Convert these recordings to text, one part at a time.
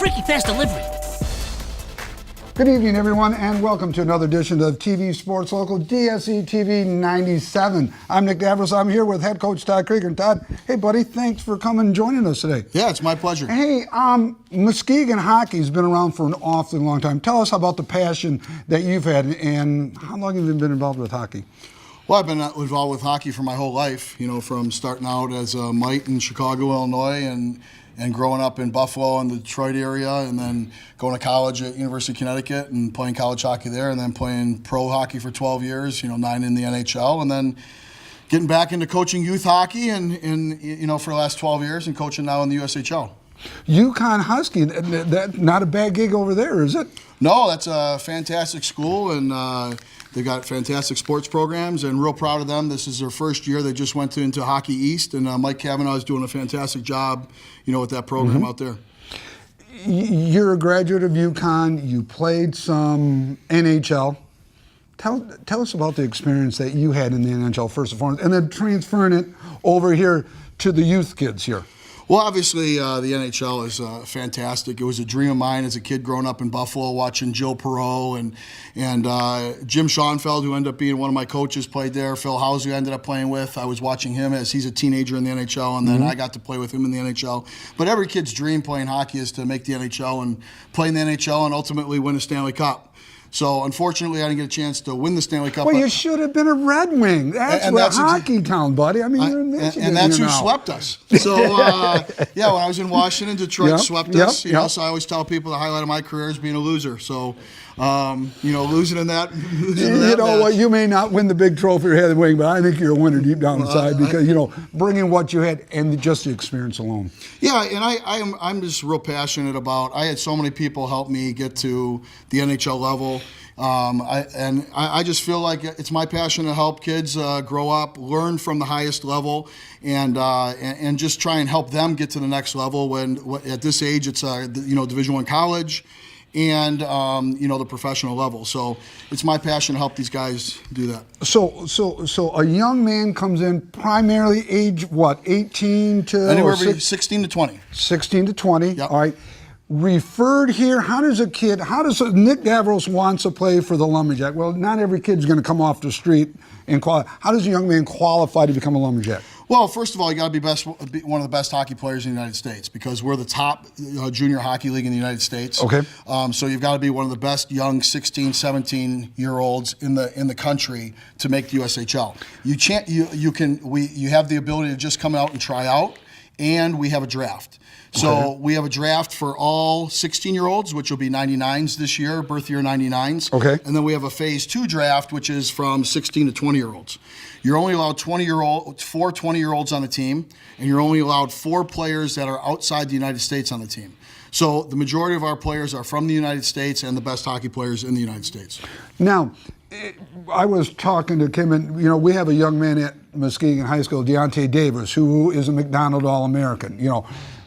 freaky fast delivery. Good evening, everyone, and welcome to another edition of TV Sports Local, dseTV 97. I'm Nick Davros. I'm here with head coach Todd Krieger. And Todd, hey, buddy, thanks for coming and joining us today. Yeah, it's my pleasure. Hey, Muskegon hockey's been around for an awfully long time. Tell us about the passion that you've had, and how long have you been involved with hockey? Well, I've been involved with hockey for my whole life, from starting out as a mite in Chicago, Illinois, and growing up in Buffalo and the Detroit area, and then going to college at University of Connecticut and playing college hockey there, and then playing pro hockey for 12 years, 9 in the NHL, and then getting back into coaching youth hockey and for the last 12 years and coaching now in the USHL. UConn Husky, that not a bad gig over there, is it? No, that's a fantastic school, and they've got fantastic sports programs, and real proud of them. This is their first year. They just went into Hockey East, and Mike Cavanaugh is doing a fantastic job, with that program out there. You're a graduate of UConn. You played some NHL. Tell us about the experience that you had in the NHL first and foremost, and then transferring it over here to the youth kids here. Well, obviously, the NHL is fantastic. It was a dream of mine as a kid growing up in Buffalo, watching Joe Perreault and Jim Schoenfeld, who ended up being one of my coaches, played there. Phil Houser, who I ended up playing with. I was watching him as he's a teenager in the NHL, and then I got to play with him in the NHL. But every kid's dream playing hockey is to make the NHL and play in the NHL and ultimately win a Stanley Cup. So, unfortunately, I didn't get a chance to win the Stanley Cup. Well, you should have been a Red Wing. That's hockey town, buddy. I mean, you're in Michigan. And that's who swept us. So, when I was in Washington, Detroit swept us. So I always tell people the highlight of my career is being a loser. So, losing in that. What? You may not win the big trophy or head wing, but I think you're a winner deep down inside because, bringing what you had and just the experience alone. Yeah, and I'm just real passionate about. I had so many people help me get to the NHL level. I just feel like it's my passion to help kids grow up, learn from the highest level, and just try and help them get to the next level. When at this age, it's Division I college, and the professional level. So it's my passion to help these guys do that. So a young man comes in primarily age what, 18 to anywhere between 16 to 20. 16 to 20. Yep. All right. Referred here, how does Nick Davros wants to play for the Lumberjack? Well, not every kid's going to come off the street and qualify. How does a young man qualify to become a Lumberjack? Well, first of all, you got to be one of the best hockey players in the United States because we're the top junior hockey league in the United States. Okay. So you've got to be one of the best young 16, 17-year-olds in the country to make the USHL. You have the ability to just come out and try out, and we have a draft. So we have a draft for all 16-year-olds, which will be 99s this year, birth year 99s. Okay. And then we have a phase 2 draft, which is from 16 to 20-year-olds. You're only allowed 4 20-year-olds on the team, and you're only allowed 4 players that are outside the United States on the team. So the majority of our players are from the United States and the best hockey players in the United States. Now, I was talking to Kim, and we have a young man at Muskegon High School, Deontay Davis, who is a McDonald All-American.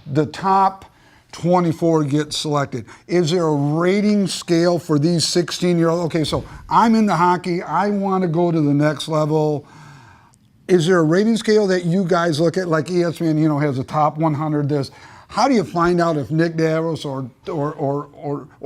The top 24 get selected. Is there a rating scale for these 16-year-olds? Okay, so I'm into hockey. I want to go to the next level. Is there a rating scale that you guys look at, like ESPN, has a top 100 this? How do you find out if Nick Davros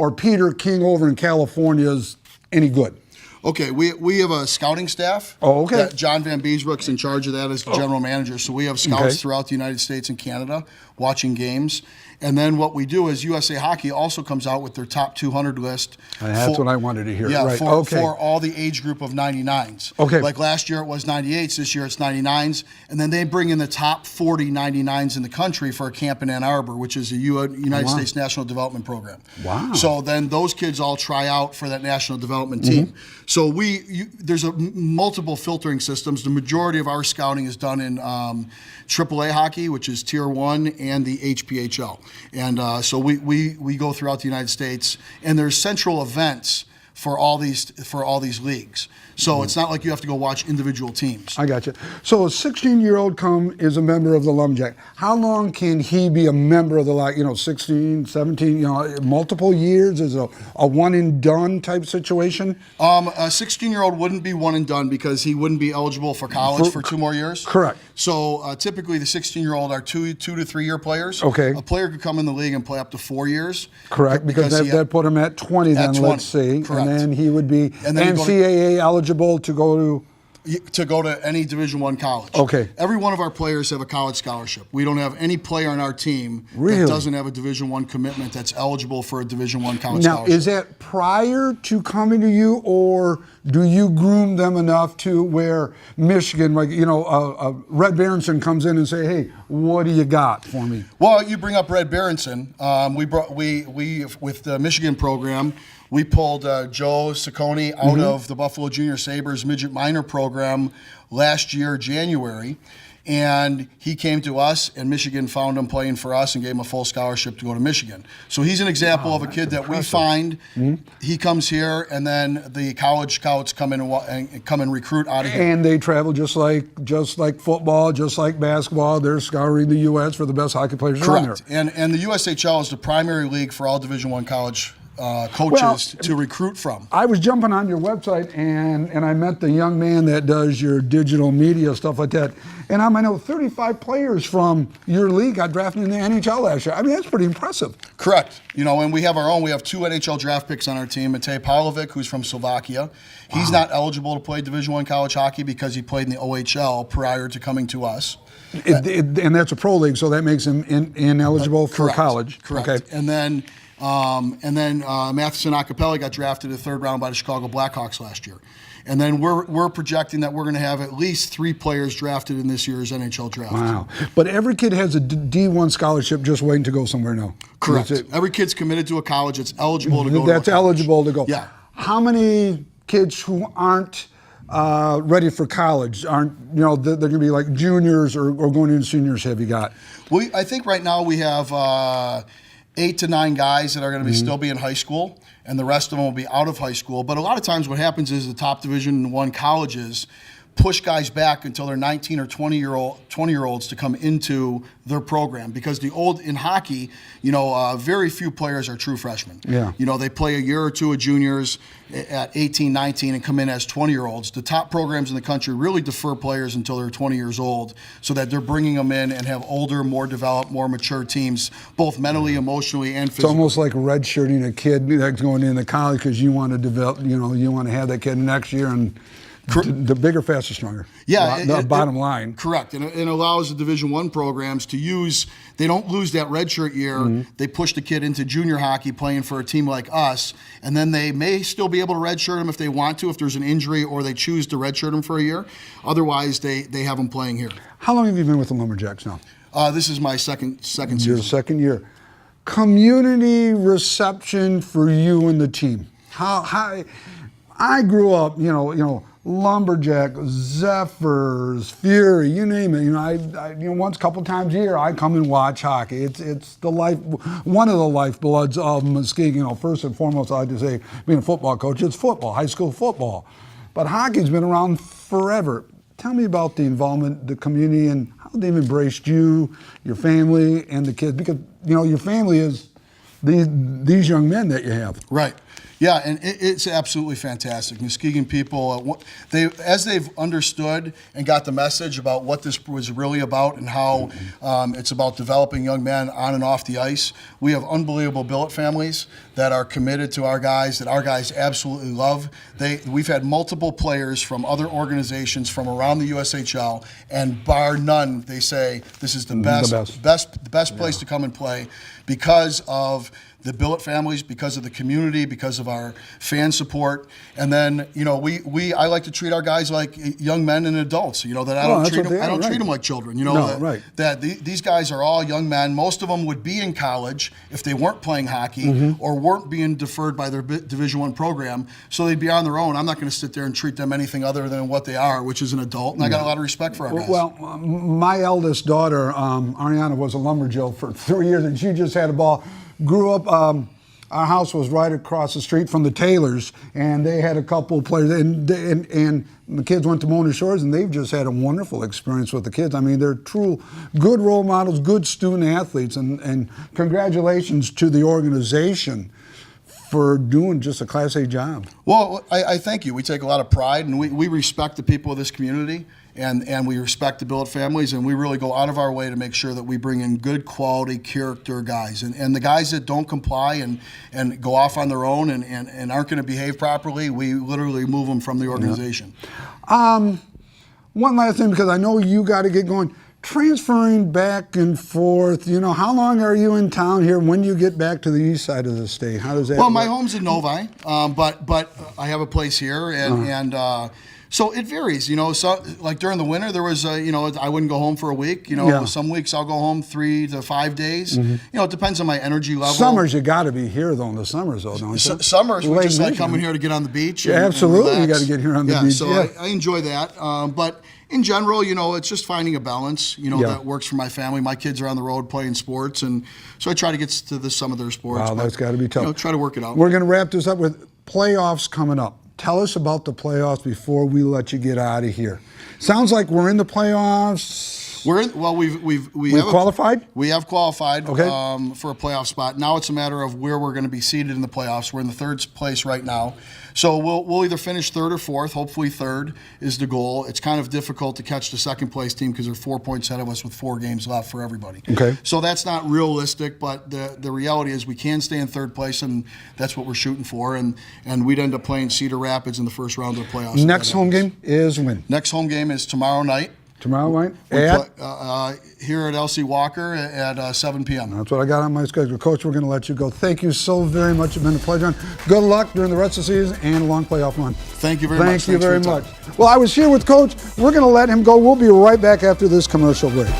or Peter King over in California is any good? Okay, we have a scouting staff. Oh, okay. That John Van Beesbroek's in charge of that as the general manager. So we have scouts throughout the United States and Canada watching games. And then what we do is USA Hockey also comes out with their top 200 list. And that's what I wanted to hear. Yeah, right. for all the age group of 99s. Okay. Like last year it was 98s, this year it's 99s. And then they bring in the top 40 99s in the country for a camp in Ann Arbor, which is a United States National Development Program. Wow. So then those kids all try out for that national development team. So there's multiple filtering systems. The majority of our scouting is done in AAA hockey, which is Tier 1, and the HPHL. And so we go throughout the United States, and there's central events for all these leagues. So it's not like you have to go watch individual teams. I got you. So a 16-year-old is a member of the Lumberjack. How long can he be a member of the 16, 17, multiple years? Is it a one and done type situation? A 16-year-old wouldn't be one and done because he wouldn't be eligible for college for 2 more years. Correct. So typically the 16-year-old are 2 to 3 year players. Okay. A player could come in the league and play up to 4 years. Correct, because that put him at 20 then, 20. let's see. Correct. And then he would be NCAA eligible to go to any Division I college. Okay. Every one of our players have a college scholarship. We don't have any player on our team really? that doesn't have a Division I commitment that's eligible for a Division I college now, scholarship. Is that prior to coming to you, or do you groom them enough to where Michigan, Red Berenson comes in and say, hey, what do you got for me? Well, you bring up Red Berenson. We with the Michigan program, we pulled Joe Ciccone out of the Buffalo Junior Sabres midget minor program last year, January, and he came to us, and Michigan found him playing for us and gave him a full scholarship to go to Michigan. So he's an example of a kid that we find. He comes here, and then the college scouts come in and recruit out of here. And they travel just like football, just like basketball. They're scouring the U.S. for the best hockey players around there. Correct. And the USHL is the primary league for all Division I college coaches to recruit from. I was jumping on your website and I met the young man that does your digital media stuff like that. And I know 35 players from your league got drafted in the NHL last year. I mean, that's pretty impressive. Correct. And we have our own. We have 2 NHL draft picks on our team. Matej Pavlovic, who's from Slovakia. He's not eligible to play Division I college hockey because he played in the OHL prior to coming to us. And that's a pro league, so that makes him ineligible for college. Correct. Okay. And then Matheson Acapelli got drafted in the 3rd round by the Chicago Blackhawks last year. And then we're projecting that we're going to have at least 3 players drafted in this year's NHL draft. Wow. But every kid has a D1 scholarship just waiting to go somewhere now. Correct. Every kid's committed to a college that's eligible to go That's eligible to go. Yeah. How many kids who aren't ready for college aren't, they're going to be like juniors or going into seniors have you got? I think right now we have 8 to 9 guys that are going to still be in high school, and the rest of them will be out of high school. But a lot of times what happens is the top Division I colleges push guys back until they're 19 or 20-year-olds to come into their program, because in hockey, very few players are true freshmen. Yeah. They play a year or two of juniors at 18, 19 and come in as 20-year-olds. The top programs in the country really defer players until they're 20 years old so that they're bringing them in and have older, more developed, more mature teams, both mentally, emotionally, and physically. It's almost like redshirting a kid that's going into college because you want to develop, you want to have that kid next year and the bigger, faster, stronger. Yeah, the bottom line. Correct, and it allows the Division I programs to use. They don't lose that redshirt year. They push the kid into junior hockey, playing for a team like us, and then they may still be able to redshirt him if they want to, if there's an injury, or they choose to redshirt him for a year. Otherwise, they have him pling here. How long have you been with the Lumberjacks now? This is my second season. Your second year. Community reception for you and the team. How I grew up, Lumberjack, Zephyrs, Fury, you name it. Once, a couple times a year, I come and watch hockey. It's the one of the lifebloods of Muskegon. First and foremost, I like to say, being a football coach, it's football, high school football. But hockey's been around forever. Tell me about the involvement, the community, and how they've embraced you, your family, and the kids. Because your family is these young men that you have. Right. Yeah, and it's absolutely fantastic. Muskegon people, as they've understood and got the message about what this was really about and how it's about developing young men on and off the ice, we have unbelievable billet families that are committed to our guys, that our guys absolutely love. We've had multiple players from other organizations from around the USHL, and bar none, they say this is the best place to come and play because of the billet families, because of the community, because of our fan support. And then, I like to treat our guys like young men and adults, that I don't treat them like children, that these guys are all young men. Most of them would be in college if they weren't playing hockey or weren't being deferred by their Division I program, so they'd be on their own. I'm not going to sit there and treat them anything other than what they are, which is an adult, and I got a lot of respect for our guys. Well, my eldest daughter, Ariana, was a Lumberjill for 3 years, and she just had a ball. Grew up our house was right across the street from the Taylors, and they had a couple of players, and the kids went to Mona Shores, and they've just had a wonderful experience with the kids. I mean, they're true good role models, good student athletes, and congratulations to the organization for doing just a Class A job. Well, I thank you. We take a lot of pride, and we respect the people of this community, and we respect the billet families, and we really go out of our way to make sure that we bring in good quality character guys. And the guys that don't comply and go off on their own and aren't going to behave properly, we literally move them from the organization. One last thing, because I know you got to get going. Transferring back and forth, how long are you in town here? When do you get back to the east side of the state? How does that Well, work? my home's in Novi, but I have a place here, and so it varies. So like during the winter, there was I wouldn't go home for a week. Some weeks I'll go home 3 to 5 days. It depends on my energy level. Summers, you got to be here though. In the summers, though, don't you? Summers, we just like coming here to get on the beach. Yeah, absolutely, you got to get here on the beach. So I enjoy that, but. In general, it's just finding a balance, that works for my family. My kids are on the road playing sports, and so I try to get to some of their sports. Wow, that's got to be tough. Try to work it out. We're going to wrap this up with playoffs coming up. Tell us about the playoffs before we let you get out of here. Sounds like we're in the playoffs. We've qualified? We have qualified for a playoff spot. Now it's a matter of where we're going to be seated in the playoffs. We're in the third place right now. So we'll either finish third or fourth. Hopefully third is the goal. It's kind of difficult to catch the second place team because they're 4 points ahead of us with 4 games left for everybody. Okay. So that's not realistic, but the reality is we can stay in third place, and that's what we're shooting for. And we'd end up playing Cedar Rapids in the first round of the playoffs. Next home game is when? Next home game is tomorrow night. Tomorrow night? Here at LC Walker at 7 p.m. That's what I got on my schedule. Coach, we're going to let you go. Thank you so very much. It's been a pleasure. Good luck during the rest of the season and a long playoff run. Thank you very much. Thank you very much. Well, I was here with Coach. We're going to let him go. We'll be right back after this commercial break.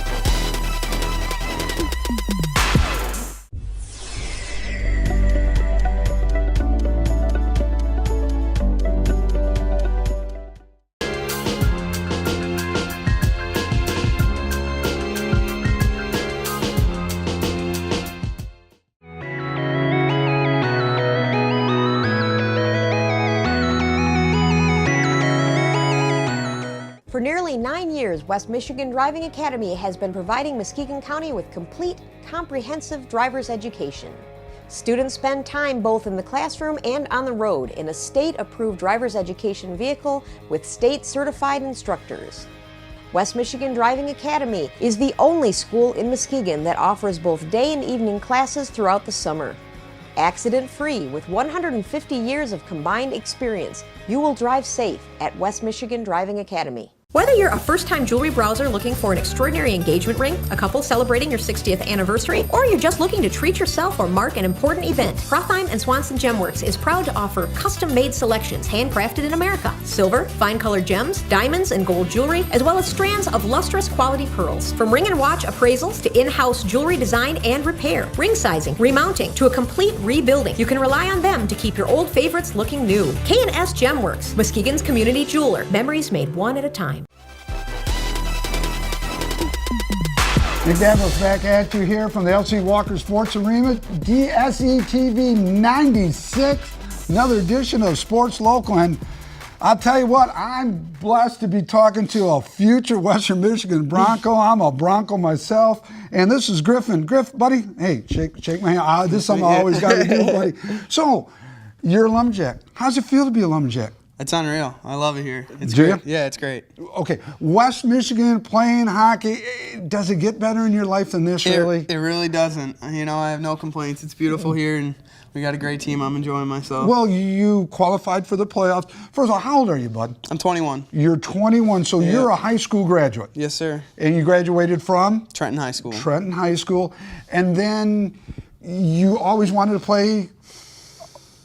For nearly 9 years, West Michigan Driving Academy has been providing Muskegon County with complete, comprehensive driver's education. Students spend time both in the classroom and on the road in a state-approved driver's education vehicle with state-certified instructors. West Michigan Driving Academy is the only school in Muskegon that offers both day and evening classes throughout the summer. Accident-free with 150 years of combined experience, you will drive safe at West Michigan Driving Academy. Whether you're a first-time jewelry browser looking for an extraordinary engagement ring, a couple celebrating your 60th anniversary, or you're just looking to treat yourself or mark an important event, Prothheim & Swanson Gemworks is proud to offer custom-made selections handcrafted in America. Silver, fine-colored gems, diamonds, and gold jewelry, as well as strands of lustrous quality pearls. From ring and watch appraisals to in-house jewelry design and repair, ring sizing, remounting, to a complete rebuilding, you can rely on them to keep your old favorites looking new. K&S Gemworks, Muskegon's community jeweler. Memories made one at a time. Nick Davos back at you here from the LC Walker Sports Arena, DSETV 96, another edition of Sports Local. And I'll tell you what, I'm blessed to be talking to a future Western Michigan Bronco. I'm a Bronco myself. And this is Griffin. Griff, buddy, hey, shake my hand. This is something I always got to do, buddy. So, you're a Lumberjack. How's it feel to be a Lumberjack? It's unreal. I love it here. It's Do great. you? Yeah, it's great. Okay, West Michigan playing hockey, does it get better in your life than this, really? It really doesn't. I have no complaints. It's beautiful here, and we got a great team. I'm enjoying myself. Well, you qualified for the playoffs. First of all, how old are you, bud? I'm 21. You're 21, so Yeah. you're a high school graduate. Yes, sir. And you graduated from? Trenton High School. Trenton High School. And then you always wanted to play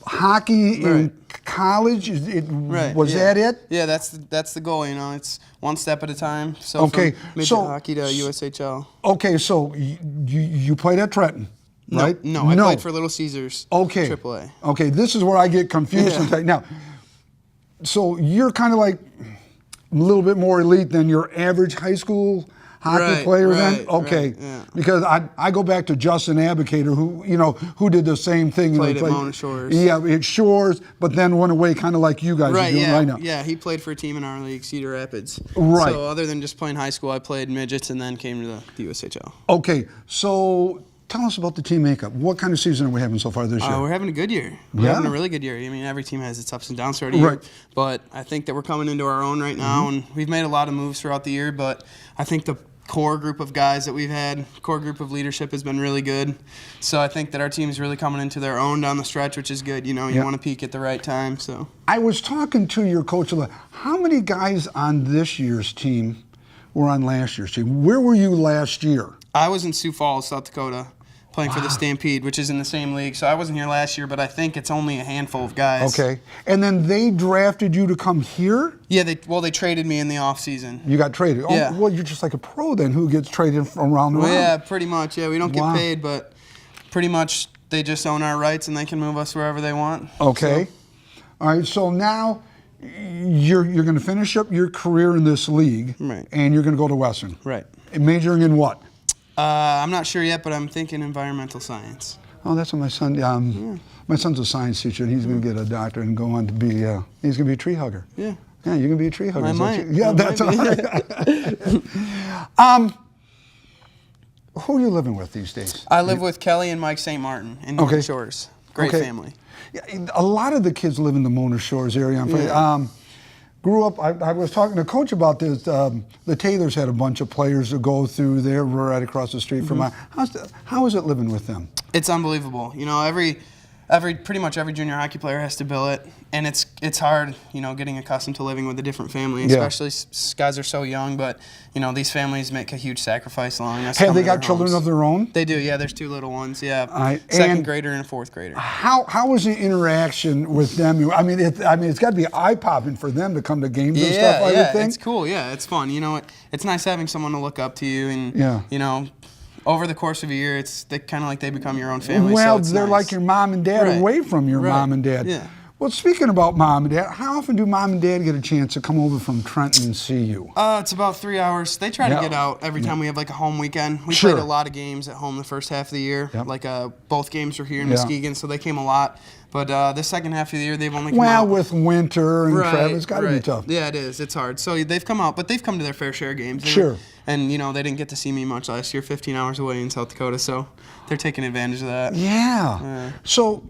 hockey in college? Was that it? Yeah, that's the goal. It's one step at a time. So Okay, from midget so- hockey to USHL. Okay, so you played at Trenton, right? No, I played for Little Caesars. Okay. AAA. Okay, this is where I get confused Yeah. sometimes. Now, so you're kind of like a little bit more elite than your average high school hockey player then? Okay. yeah. Because I go back to Justin Abicator, who did the same thing. Played at Mona Shores. Yeah, at Shores, but then went away kind of like you guys are doing right now. Yeah, he played for a team in our league, Cedar Rapids. Right. So other than just playing high school, I played midgets and then came to the USHL. Okay, so tell us about the team makeup. What kind of season are we having so far this year? We're having a good year. We're having a really good year. I mean, every team has its ups and downs throughout the year. But I think that we're coming into our own right now, and we've made a lot of moves throughout the year. But I think the core group of guys that we've had, core group of leadership has been really good. So I think that our team is really coming into their own down the stretch, which is good. You want to peak at the right time. So I was talking to your coach. How many guys on this year's team were on last year's team? Where were you last year? I was in Sioux Falls, South Dakota, playing for the Stampede, which is in the same league. So I wasn't here last year, but I think it's only a handful of guys. Okay. And then they drafted you to come here? Yeah, they traded me in the off season. You got traded? Yeah. Oh, well, you're just like a pro then who gets traded from around the Well, world. yeah, pretty much. Yeah, we don't get paid, but pretty much they just own our rights and they can move us wherever they want. Okay. So. All right, so now you're going to finish up your career in this league. Right. And you're going to go to Western. Right. Majoring in what? I'm not sure yet, but I'm thinking environmental science. Oh, that's what my son. My son's a science teacher, and he's going to get a doctorate and go on to be. He's going to be a tree hugger. Yeah. Yeah, you're going to be a tree hugger. I might. Yeah, that's all right. Who are you living with these days? I live with Kelly and Mike St. Martin in Mona Shores. Great family. Yeah, a lot of the kids live in the Mona Shores area. Grew up, I was talking to Coach about this. The Taylors had a bunch of players to go through there right across the street from mine. How is it living with them? It's unbelievable. Pretty much every junior hockey player has to bill it, and it's hard, getting accustomed to living with a different family, especially guys are so young, but, these families make a huge sacrifice allowing us to Have they got children of their own? They do, yeah, there's two little ones, yeah, second grader and a fourth grader. How is the interaction with them? I mean, it's got to be eye-popping for them to come to games and stuff, I would think. It's cool, yeah, it's fun, it's nice having someone to look up to you, and, over the course of a year, it's kind of like they become your own family. Well, so they're nice. Like your mom and dad away from your mom and dad. Yeah. Well, speaking about mom and dad, how often do mom and dad get a chance to come over from Trenton and see you? It's about 3 hours. They try to get out every time we have like a home weekend. We played a lot of games at home the first half of the year. Like both games were here in Muskegon, so they came a lot. But the second half of the year, they've only come out. Well, with winter and travel, it's got to be tough. Yeah, it is. It's hard. So they've come out, but they've come to their fair share of games. And, they didn't get to see me much last year, 15 hours away in South Dakota, so they're taking advantage of that. Yeah. So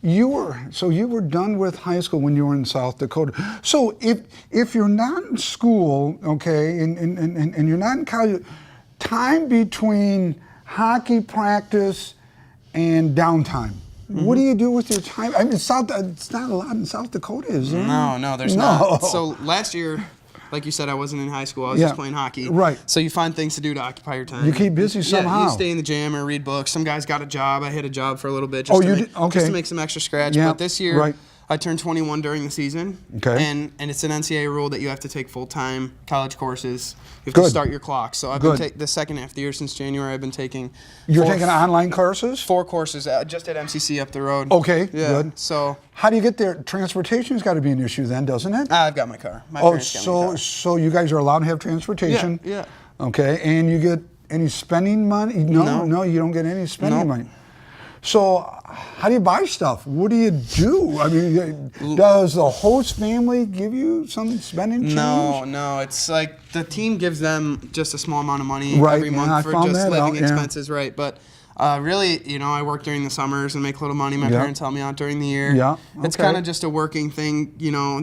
you were done with high school when you were in South Dakota. So if you're not in school, okay, and you're not in college, time between hockey practice and downtime, what do you do with your time? I mean, it's not a lot in South Dakota, is there? No, there's not. So last year, like you said, I wasn't in high school. I was just playing hockey. Right. So you find things to do to occupy your time. You keep busy somehow. You stay in the gym or read books. Some guys got a job. I had a job for a little bit just to make some extra scratch. Yeah. But this year, I turned 21 during the season. Okay. And it's an NCAA rule that you have to take full-time college courses. You have to start your clock. So I've been the second half of the year since January, I've been taking You're taking online courses? 4 courses just at MCC up the road. Okay, good. So how do you get there? Transportation's got to be an issue then, doesn't it? I've got my car. My parents got my car. So you guys are allowed to have transportation? Yeah. Okay, and you get any spending money? No, you don't get any spending money. So how do you buy stuff? What do you do? I mean, does the host family give you some spending change? No. It's like the team gives them just a small amount of money every month for just living expenses, right? But really, I work during the summers and make a little money. My parents help me out during the year. Yeah. It's kind of just a working thing.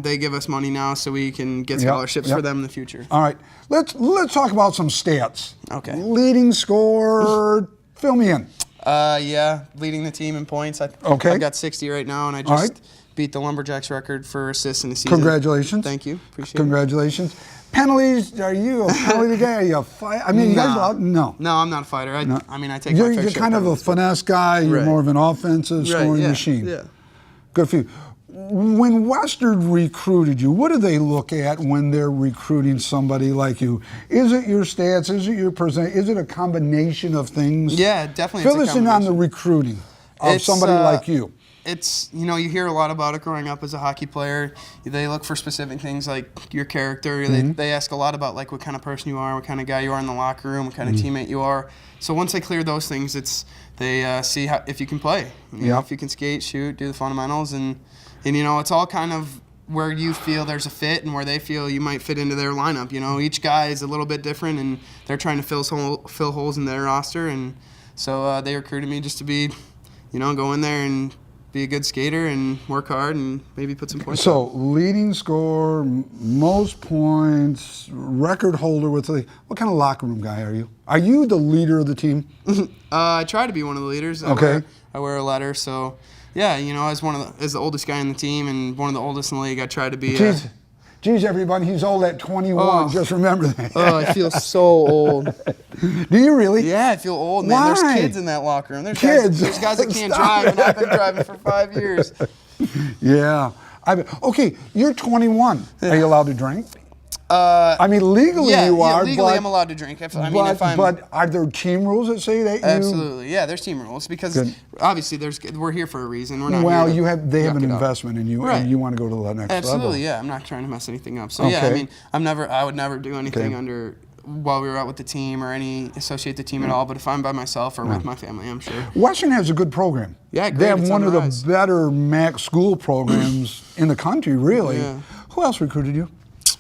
They give us money now so we can get scholarships for them in the future. All right. Let's talk about some stats. Okay. Leading scorer, fill me in. Leading the team in points. I've got 60 right now, and I just beat the Lumberjacks record for assists in the season. Congratulations. Thank you. Appreciate Congratulations. Penalties, are you a penalty guy? Are you a fighter? I mean, you guys, no. No, I'm not a fighter. I mean, I take You're my fair share kind of a finesse guy. You're more of an offensive scoring machine. Yeah. Good for you. When Western recruited you, what do they look at when they're recruiting somebody like you? Is it your stats? Is it your present? Is it a combination of things? Yeah, definitely. Fill us in on the recruiting of somebody like you. it's, you know, you hear a lot about it growing up as a hockey player. They look for specific things like your character. They ask a lot about like what kind of person you are, what kind of guy you are in the locker room, what kind of teammate you are. So once they clear those things, they see if you can play, you know, if you can skate, shoot, do the fundamentals, and you know, it's all kind of where you feel there's a fit and where they feel you might fit into their lineup. You know, each guy is a little bit different, and they're trying to fill holes in their roster, and so they recruited me just to be, you know, go in there and be a good skater and work hard and maybe put some points. So leading scorer, most points, record holder with the. What kind of locker room guy are you? Are you the leader of the team? I try to be one of the leaders. I wear a letter, so yeah, you know, as the oldest guy in the team and one of the oldest in the league, I try to be. Geez, everybody, he's old at 21. Oh. Just remember that. Oh, I feel so old. Do you really? Yeah, I feel old, man. Why? There's kids in that locker room. There's Kids? There's guys that can't drive, and I've been driving for 5 years. Yeah. Okay, you're 21. Are you allowed to drink? I mean, legally you are. Legally but, I'm allowed to drink. But are there team rules that say that? Absolutely, yeah. There's team rules because obviously we're here for a reason. We're not. Well, here they have an investment in you, and you want to go to the next level. Absolutely, yeah. I'm not trying to mess anything up. So yeah, I mean, I would never do anything under while we were out with the team or associate the team at all. But if I'm by myself or with my family, I'm sure. Western has a good program. Yeah, great. They have It's one on of the the rise. better MAC school programs in the country, really. Yeah. Who else recruited you?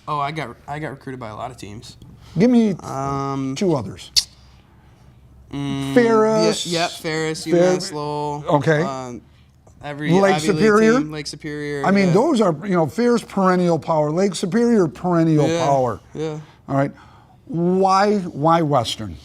Oh, I got recruited by a lot of teams. Give me two others. Ferris. Ferris, UMass Lowell. Okay. Every Lake Ivy League Superior? team, Lake Superior. I mean, those are, Ferris perennial power, Lake Superior perennial power. Yeah. All right. Why Western?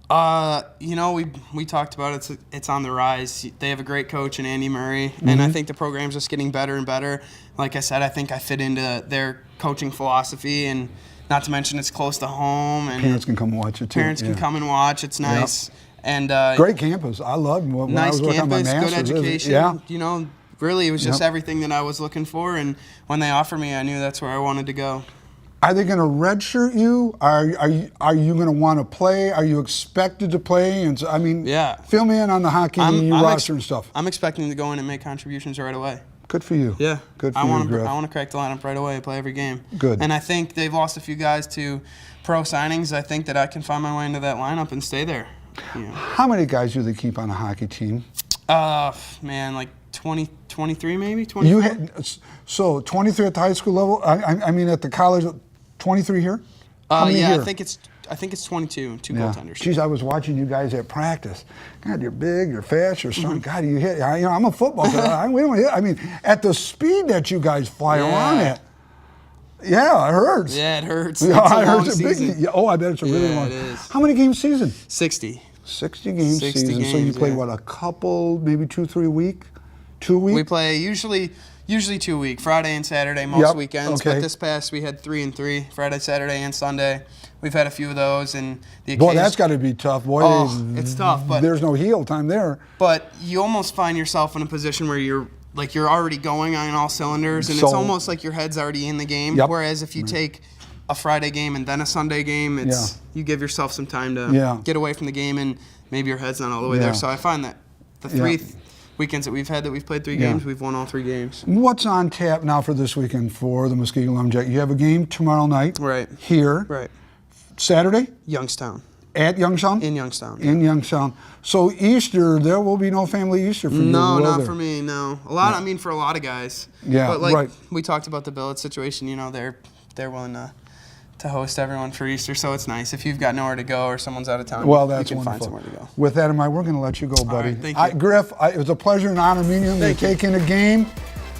We talked about it. It's on the rise. They have a great coach in Andy Murray, and I think the program's just getting better and better. Like I said, I think I fit into their coaching philosophy, and not to mention it's close to home. And Parents can come watch it too. Parents can come and watch. It's nice. Yep. And great campus. I loved when nice I was working on my campus, master's. good education. Yeah. Really, it was just everything that I was looking for. And when they offered me, I knew that's where I wanted to go. Are they going to redshirt you? Are you going to want to play? Are you expected to play? And so, I mean, fill me in on the hockey roster and stuff. I'm expecting to go in and make contributions right away. Good for you. Yeah. Good for I you, Griff. I want to crack the lineup right away and play every game. Good. And I think they've lost a few guys to pro signings. I think that I can find my way into that lineup and stay there. Yeah. How many guys do they keep on a hockey team? Man, like 20, 23 maybe, 24? So 23 at the high school level? I mean at the college, 23 here? How many here? I think it's 22, two goaltenders. Geez, I was watching you guys at practice. God, you're big, you're fast, you're strong. God, you hit. I'm a football player. We don't hit. I mean, at the speed that you guys fly around at. Yeah, it hurts. Yeah, it hurts. Yeah, it's a it long hurts. season. I bet it's a really long. It is. How many games season? 60. 60 games 60 season. games, So you play yeah. what, a couple, maybe 2-3 week? 2 weeks? We play usually 2 week, Friday and Saturday, most weekends. Okay. But this past we had 3 and 3, Friday, Saturday, and Sunday. We've had a few of those, and Boy, that's got to be tough. Boy, it's tough, but there's no heel time there. But you almost find yourself in a position where you're already going on all cylinders, and it's almost like your head's already in the game. Yep. Whereas if you take a Friday game and then a Sunday game, you give yourself some time to get away from the game, and maybe your head's not all the way there. So I find that the 3 weekends that we've played 3 games, we've won all 3 games. What's on tap now for this weekend for the Muskegon Lumberjacks? You have a game tomorrow night. Right. Here. Right. Saturday? Youngstown. At Youngstown? In Youngstown. In Youngstown. So Easter, there will be no family Easter for you. No, will not there? for me, no. I mean, for a lot of guys. Yeah, but we talked about the billet situation, they're willing to host everyone for Easter, so it's nice. If you've got nowhere to go or someone's out of town, that's you can wonderful. find somewhere to go. With that in mind, we're going to let you go, buddy. All right, thank you. Griff, it was a pleasure and honor meeting you. Thank you. Take in the game.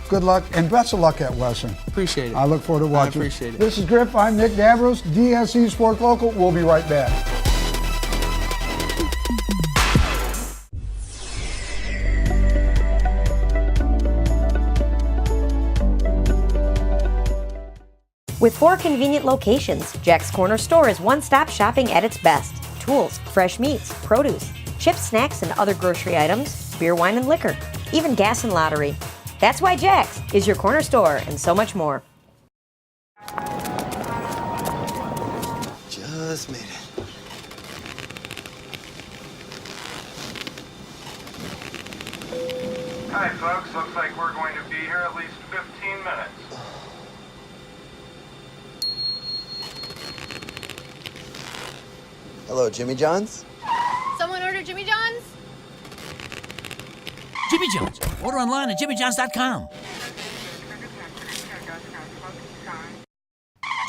Good luck, and best of luck at Western. Appreciate it. I look forward to watching. I appreciate it. This is Griff. I'm Nick Davros, DSE Sports Local. We'll be right back. With 4 convenient locations, Jack's Corner Store is one-stop shopping at its best. Tools, fresh meats, produce, chips, snacks, and other grocery items, beer, wine, and liquor, even gas and lottery. That's why Jack's is your corner store and so much more. Just made it. Hi, folks. Looks like we're going to be here at least 15 minutes. Hello, Jimmy John's? Someone order Jimmy John's? Jimmy John's. Order online at jimmyjohns.com.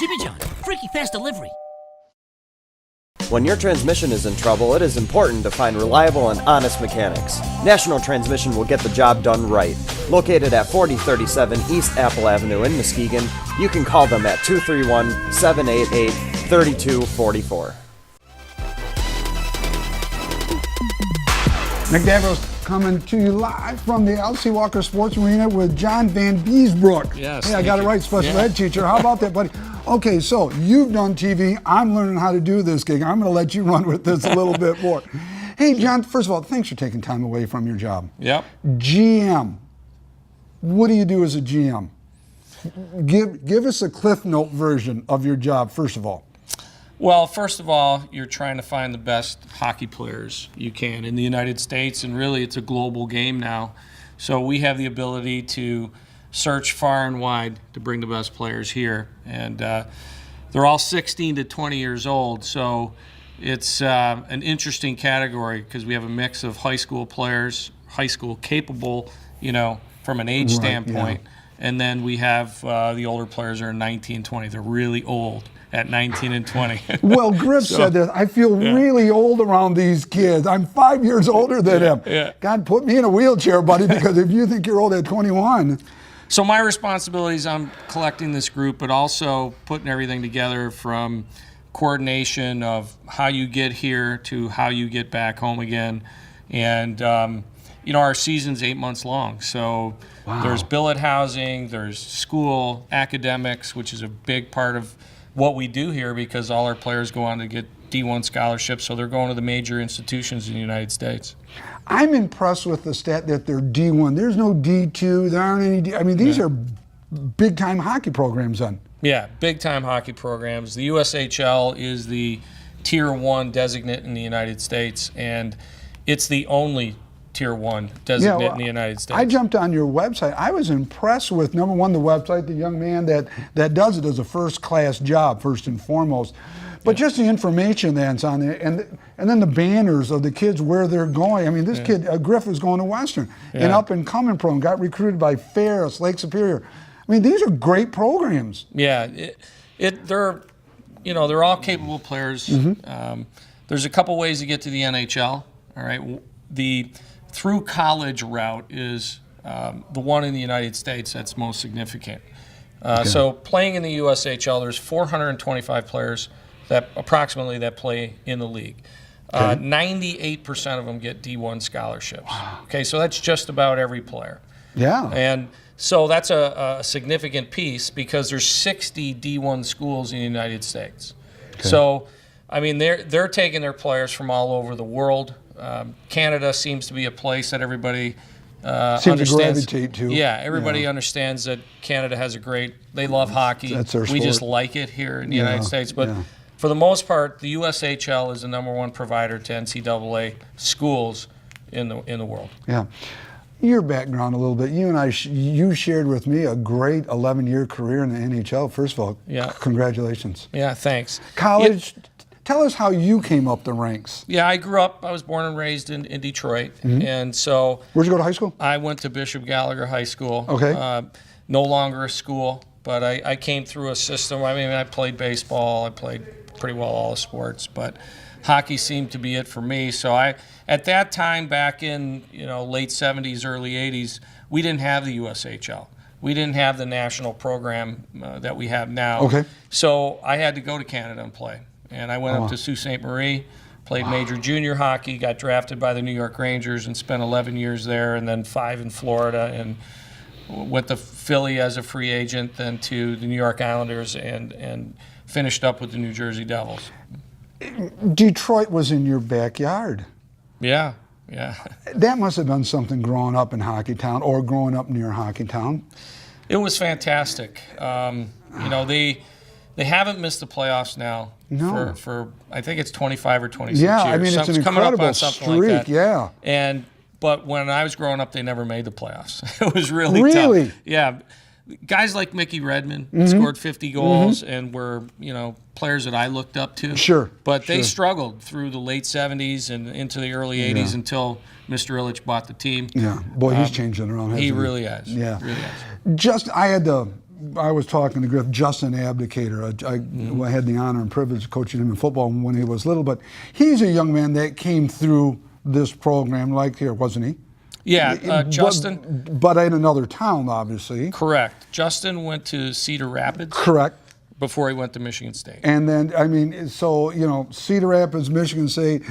Jimmy John's. Freaky fast delivery. When your transmission is in trouble, it is important to find reliable and honest mechanics. National Transmission will get the job done right. Located at 4037 East Apple Avenue in Muskegon, you can call them at 231-788-3244. McDavros coming to you live from the L.C. Walker Sports Arena with John Van Beesbrook. Yes. Hey, I got it right, special ed teacher. How about that, buddy? Okay, so you've done TV. I'm learning how to do this gig. I'm going to let you run with this a little bit more. Hey, John, first of all, thanks for taking time away from your job. Yep. GM. What do you do as a GM? Give us a Cliff Note version of your job, first of all. Well, first of all, you're trying to find the best hockey players you can in the United States, and really it's a global game now. So we have the ability to search far and wide to bring the best players here. And they're all 16 to 20 years old, so it's an interesting category because we have a mix of high school players, high school capable, from an age standpoint. Yeah. And then we have the older players are 19, 20. They're really old at 19 and 20. Well, Griff said this. I feel really old around these kids. I'm 5 years older than him. Yeah. God, put me in a wheelchair, buddy, because if you think you're old at 21. So my responsibility is I'm collecting this group, but also putting everything together from coordination of how you get here to how you get back home again. And, our season's 8 months long. So there's billet housing, there's school, academics, which is a big part of what we do here because all our players go on to get D1 scholarships, so they're going to the major institutions in the United States. I'm impressed with the stat that they're D1. There's no D2. There aren't any I mean, these are big-time hockey programs then. Yeah, big-time hockey programs. The USHL is the Tier 1 designate in the United States, and it's the only Tier 1 designate in the United States. I jumped on your website. I was impressed with, number one, the website. The young man that does it does a first-class job, first and foremost. But just the information that's on there, and then the banners of the kids where they're going. I mean, this kid, Griff, is going to Western, an up-and-coming program, got recruited by Ferris, Lake Superior. I mean, these are great programs. Yeah, they're all capable players. Mm-hmm. There's a couple ways to get to the NHL. All right, the through college route is the one in the United States that's most significant. So playing in the USHL, there's 425 players approximately that play in the league. 98% of them get D1 scholarships. Wow. Okay, so that's just about every player. Yeah. And so that's a significant piece because there's 60 D1 schools in the United States. Okay. So, I mean, they're taking their players from all over the world. Canada seems to be a place that everybody understands. To gravitate to. Yeah, everybody understands that Canada has they love hockey. That's their sport. We just like it here in the United States. But for the most part, the USHL is the #1 provider to NCAA schools in the world. Yeah. Your background a little bit. You and you shared with me a great 11-year career in the NHL. First of all, congratulations. Yeah, thanks. College. Tell us how you came up the ranks. Yeah, I was born and raised in Detroit. And so. Where'd you go to high school? I went to Bishop Gallagher High School. Okay. No longer a school, but I came through a system. I mean, I played baseball. I played pretty well all the sports, but hockey seemed to be it for me. So at that time, back in late 70s, early 80s, we didn't have the USHL. We didn't have the national program that we have now. Okay. So I had to go to Canada and play. And I went up to Sault Ste. Marie, played major junior hockey, got drafted by the New York Rangers and spent 11 years there, and then 5 in Florida, and went to Philly as a free agent, then to the New York Islanders, and finished up with the New Jersey Devils. Detroit was in your backyard. Yeah. That must have been something growing up in Hockeytown or growing up near Hockeytown. It was fantastic. They haven't missed the playoffs now for I think it's 25 or 26 years. Yeah, I mean, it's an incredible streak, But But when I was growing up, they never made the playoffs. It was really Really? tough. Yeah. Guys like Mickey Redmond scored 50 goals and were, players that I looked up to. Sure. But they struggled through the late 70s and into the early 80s until Mr. Illich bought the team. Yeah. Boy, he's changed it around, hasn't he? He really has. Yeah. Really has. I was talking to Griff, Justin Abdicator. I had the honor and privilege of coaching him in football when he was little, but he's a young man that came through this program like here, wasn't he? Yeah, Justin. But in another town, obviously. Correct. Justin went to Cedar Rapids. Correct. Before he went to Michigan State. And then, Cedar Rapids, Michigan State,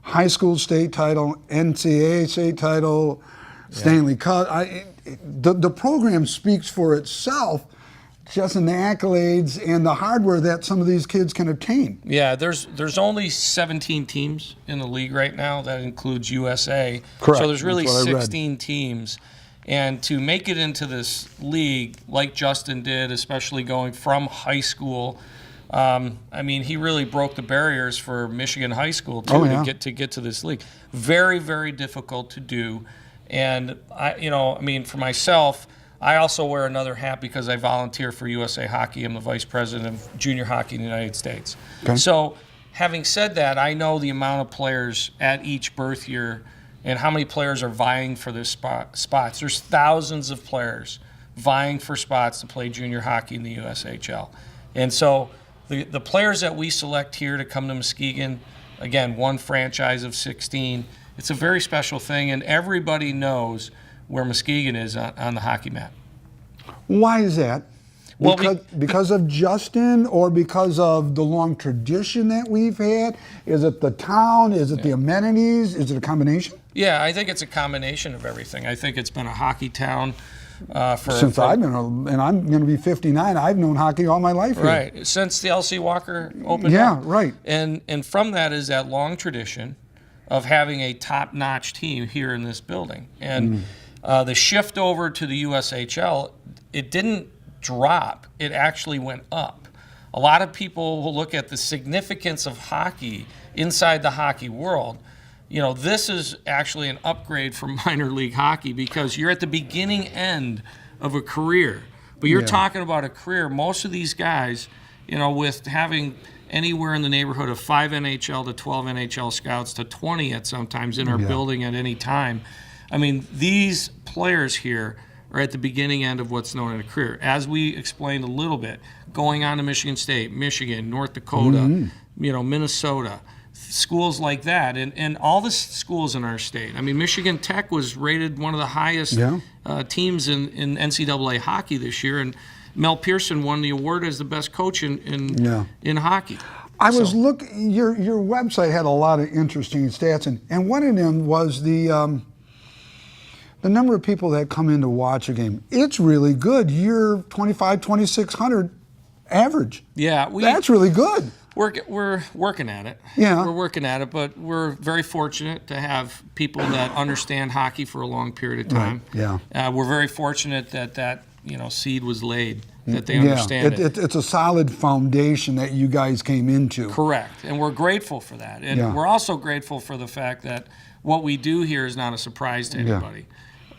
high school state title, NCAA state title, Stanley Cup. The program speaks for itself, just in the accolades and the hardware that some of these kids can obtain. Yeah, there's only 17 teams in the league right now. That includes USA. Correct. So there's really 16 teams. And to make it into this league, like Justin did, especially going from high school, he really broke the barriers for Michigan high school too, to get to this league. Very, very difficult to do. And for myself, I also wear another hat because I volunteer for USA Hockey. I'm the vice president of junior hockey in the United States. Okay. So having said that, I know the amount of players at each birth year and how many players are vying for their spots. There's thousands of players vying for spots to play junior hockey in the USHL. And so the players that we select here to come to Muskegon, again, one franchise of 16, it's a very special thing, and everybody knows where Muskegon is on the hockey map. Why is that? Because of Justin, or because of the long tradition that we've had? Is it the town? Is it the amenities? Is it a combination? Yeah, I think it's a combination of everything. I think it's been a hockey town since I've been, and I'm going to be 59. I've known hockey all my life. Right, here. Since the L.C. Walker opened up. Yeah, right. And from that is that long tradition of having a top-notch team here in this building. And the shift over to the USHL, it didn't drop, it actually went up. A lot of people will look at the significance of hockey inside the hockey world. This is actually an upgrade from minor league hockey because you're at the beginning end of a career. But you're talking about a career. Most of these guys, with having anywhere in the neighborhood of 5 NHL to 12 NHL scouts to 20 at sometimes in our building at any time. These players here are at the beginning end of what's known as a career. As we explained a little bit, going on to Michigan State, Michigan, North Dakota, Minnesota, schools like that, and all the schools in our state. Michigan Tech was rated one of the highest teams in NCAA hockey this year, and Mel Pearson won the award as the best coach in hockey. I was looking. Your website had a lot of interesting stats, and one of them was the number of people that come in to watch a game. It's really good. You're 2,600 average. Yeah, that's really good. We're working at it. Yeah, we're working at it, but we're very fortunate to have people that understand hockey for a long period of time. Right. Yeah, we're very fortunate that seed was laid, that they understand it. It's a solid foundation that you guys came into. Correct, and we're grateful for that. And we're also grateful for the fact that what we do here is not a surprise to anybody.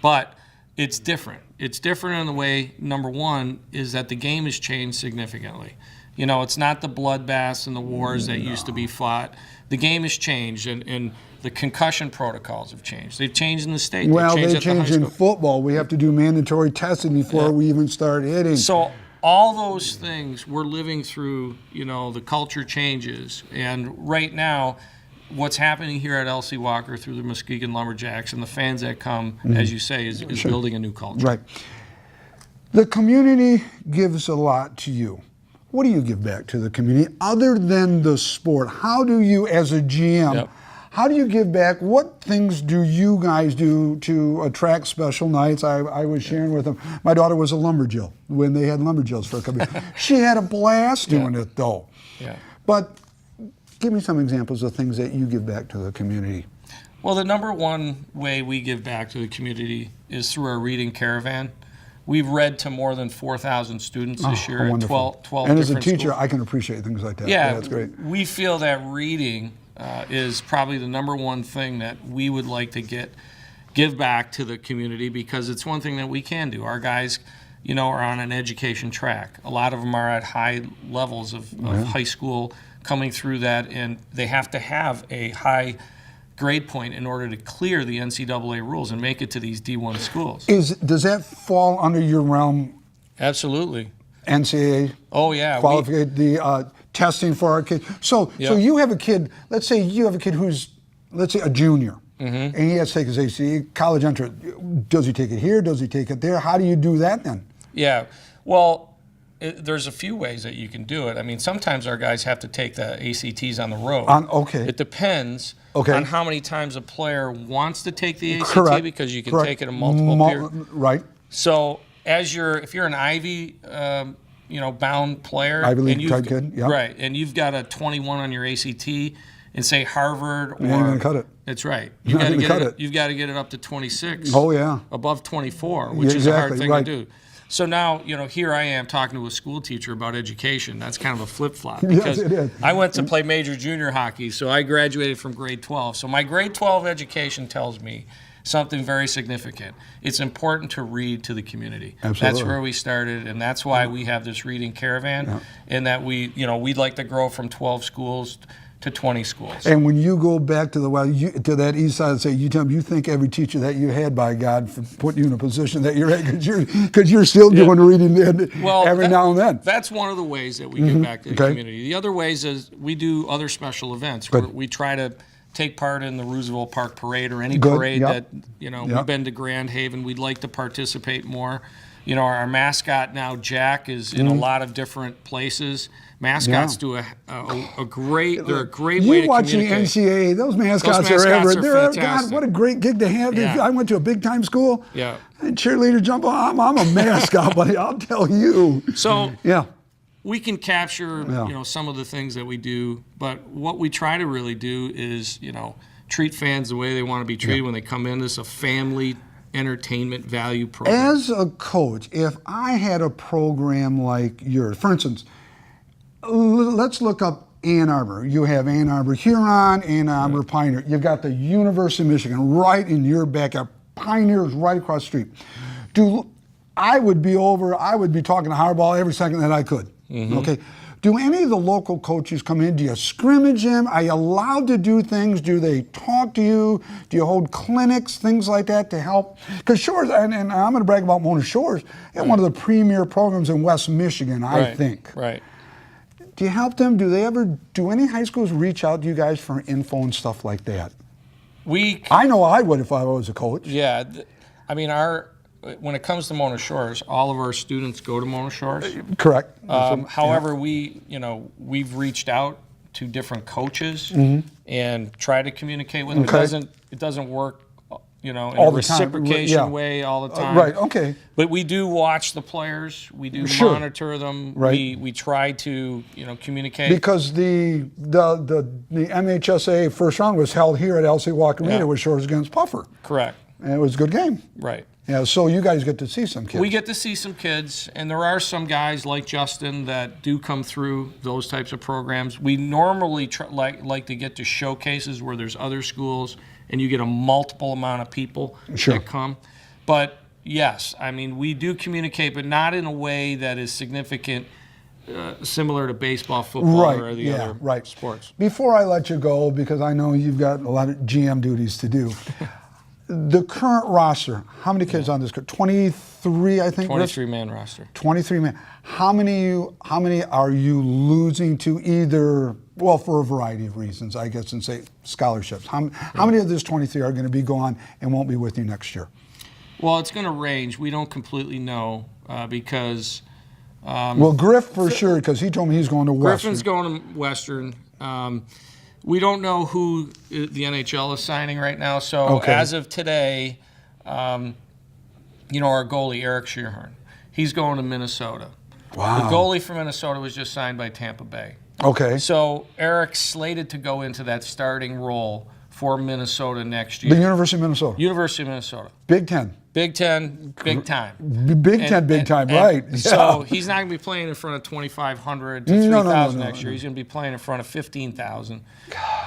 But it's different. It's different in the way, number one, is that the game has changed significantly. It's not the bloodbaths and the wars that used to be fought. The game has changed, and the concussion protocols have changed. They've changed in the state. Well, they changed in football. We have to do mandatory testing before we even start hitting. So all those things we're living through, the culture changes. And right now, what's happening here at L.C. Walker through the Muskegon Lumberjacks and the fans that come, as you say, is building a new culture. Right. The community gives a lot to you. What do you give back to the community other than the sport? How do you, as a GM, how do you give back? What things do you guys do to attract special nights? I was sharing with them. My daughter was a lumberjill when they had lumberjills for a couple of years. She had a blast doing it, though. Yeah. But give me some examples of things that you give back to the community. Well, the number one way we give back to the community is through our reading caravan. We've read to more than 4,000 students this year at 12 and as a different teacher, schools. I can appreciate things like that. Yeah, that's great. We feel that reading is probably the number one thing that we would like to give back to the community, because it's one thing that we can do. Our guys, are on an education track. A lot of them are at high levels of high school, coming through that, and they have to have a high grade point in order to clear the NCAA rules and make it to these D1 schools. Does that fall under your realm? Absolutely. NCAA? Oh, yeah. The testing for our kids. So you have a kid, let's say you have a kid who's, let's say, a junior, and he has to take his ACT, college entrance. Does he take it here? Does he take it there? How do you do that then? Yeah. Well, there's a few ways that you can do it. I mean, sometimes our guys have to take the ACTs on the road. It depends on how many times a player wants to take the ACT, because you can take it in multiple periods. Right. So if you're an Ivy, bound player, Ivy League type kid, right, and you've got a 21 on your ACT, and say Harvard, you're not gonna cut it. That's right. You've got to get it up to 26. Oh yeah. Above 24, which is a hard thing to do. So now, here I am talking to a school teacher about education. That's kind of a flip-flop. Because yes, it is. I went to play major junior hockey, so I graduated from grade 12. So my grade 12 education tells me something very significant. It's important to read to the community. Absolutely. That's where we started, and that's why we have this reading caravan, and that we'd like to grow from 12 schools to 20 schools. And when you go back to to that east side and say, you tell them you think every teacher that you had, by God, for putting you in a position that you're at, because you're still doing reading every now and then. That's one of the ways that we give back to the community. The other ways is we do other special events. We try to take part in the Roosevelt Park Parade, or any parade that, we've been to Grand Haven. We'd like to participate more. Our mascot now, Jack, is in a lot of different places. Mascots do they're a great way to communicate. You watch the NCAA, those mascots are fantastic. God, what a great gig to have. Yeah. I went to a big time school. Yeah. And cheerleader jump on. I'm a mascot, buddy. I'll tell you. So we can capture some of the things that we do, but what we try to really do is treat fans the way they want to be treated when they come in. This is a family entertainment value program. As a coach, if I had a program like yours, for instance, let's look up Ann Arbor. You have Ann Arbor Huron, Ann Arbor Pioneer. You've got the University of Michigan right in your backyard. Pioneers right across the street. I would be talking to Hardball every second that I could. Okay. Do any of the local coaches come in? Do you scrimmage them? Are you allowed to do things? Do they talk to you? Do you hold clinics, things like that to help? Because Shores, and I'm going to brag about Mona Shores, it's one of the premier programs in West Michigan, I think. Right. Do you help them? Do any high schools reach out to you guys for info and stuff like that? I know I would if I was a coach. Yeah. I mean, when it comes to Mona Shores, all of our students go to Mona Shores. Correct. However, we've reached out to different coaches and try to communicate with them. It doesn't work, in a reciprocation way all the time. Right. Okay. But we do watch the players. We do monitor them. Right. We try to communicate. Because the MHSA first round was held here at LC Walker Arena with Shores against Puffer. Correct. And it was a good game. Right. Yeah, so you guys get to see some kids. We get to see some kids, and there are some guys like Justin that do come through those types of programs. We normally like to get to showcases where there's other schools, and you get a multiple amount of people that come. But yes, I mean, we do communicate, but not in a way that is significant, similar to baseball, football, or the other sports. Before I let you go, because I know you've got a lot of GM duties to do, the current roster, how many kids on this? 23, I think. 23-man roster. 23 man. How many are you losing to either? Well, for a variety of reasons, I guess, and say scholarships. How many of this 23 are going to be gone and won't be with you next year? Well, it's going to range. We don't completely know because. Well, Griff for sure, because he told me he's going to Western. Griffin's going to Western. We don't know who the NHL is signing right now. So as of today, our goalie, Eric Shearhorn, he's going to Minnesota. Wow. The goalie from Minnesota was just signed by Tampa Bay. Okay. So Eric's slated to go into that starting role for Minnesota next year. The University of Minnesota. University of Minnesota. Big Ten. Big Ten, big time. Big Ten, big time, right. Yeah. So he's not going to be playing in front of 2,500 to 3,000 next year. He's going to be playing in front of 15,000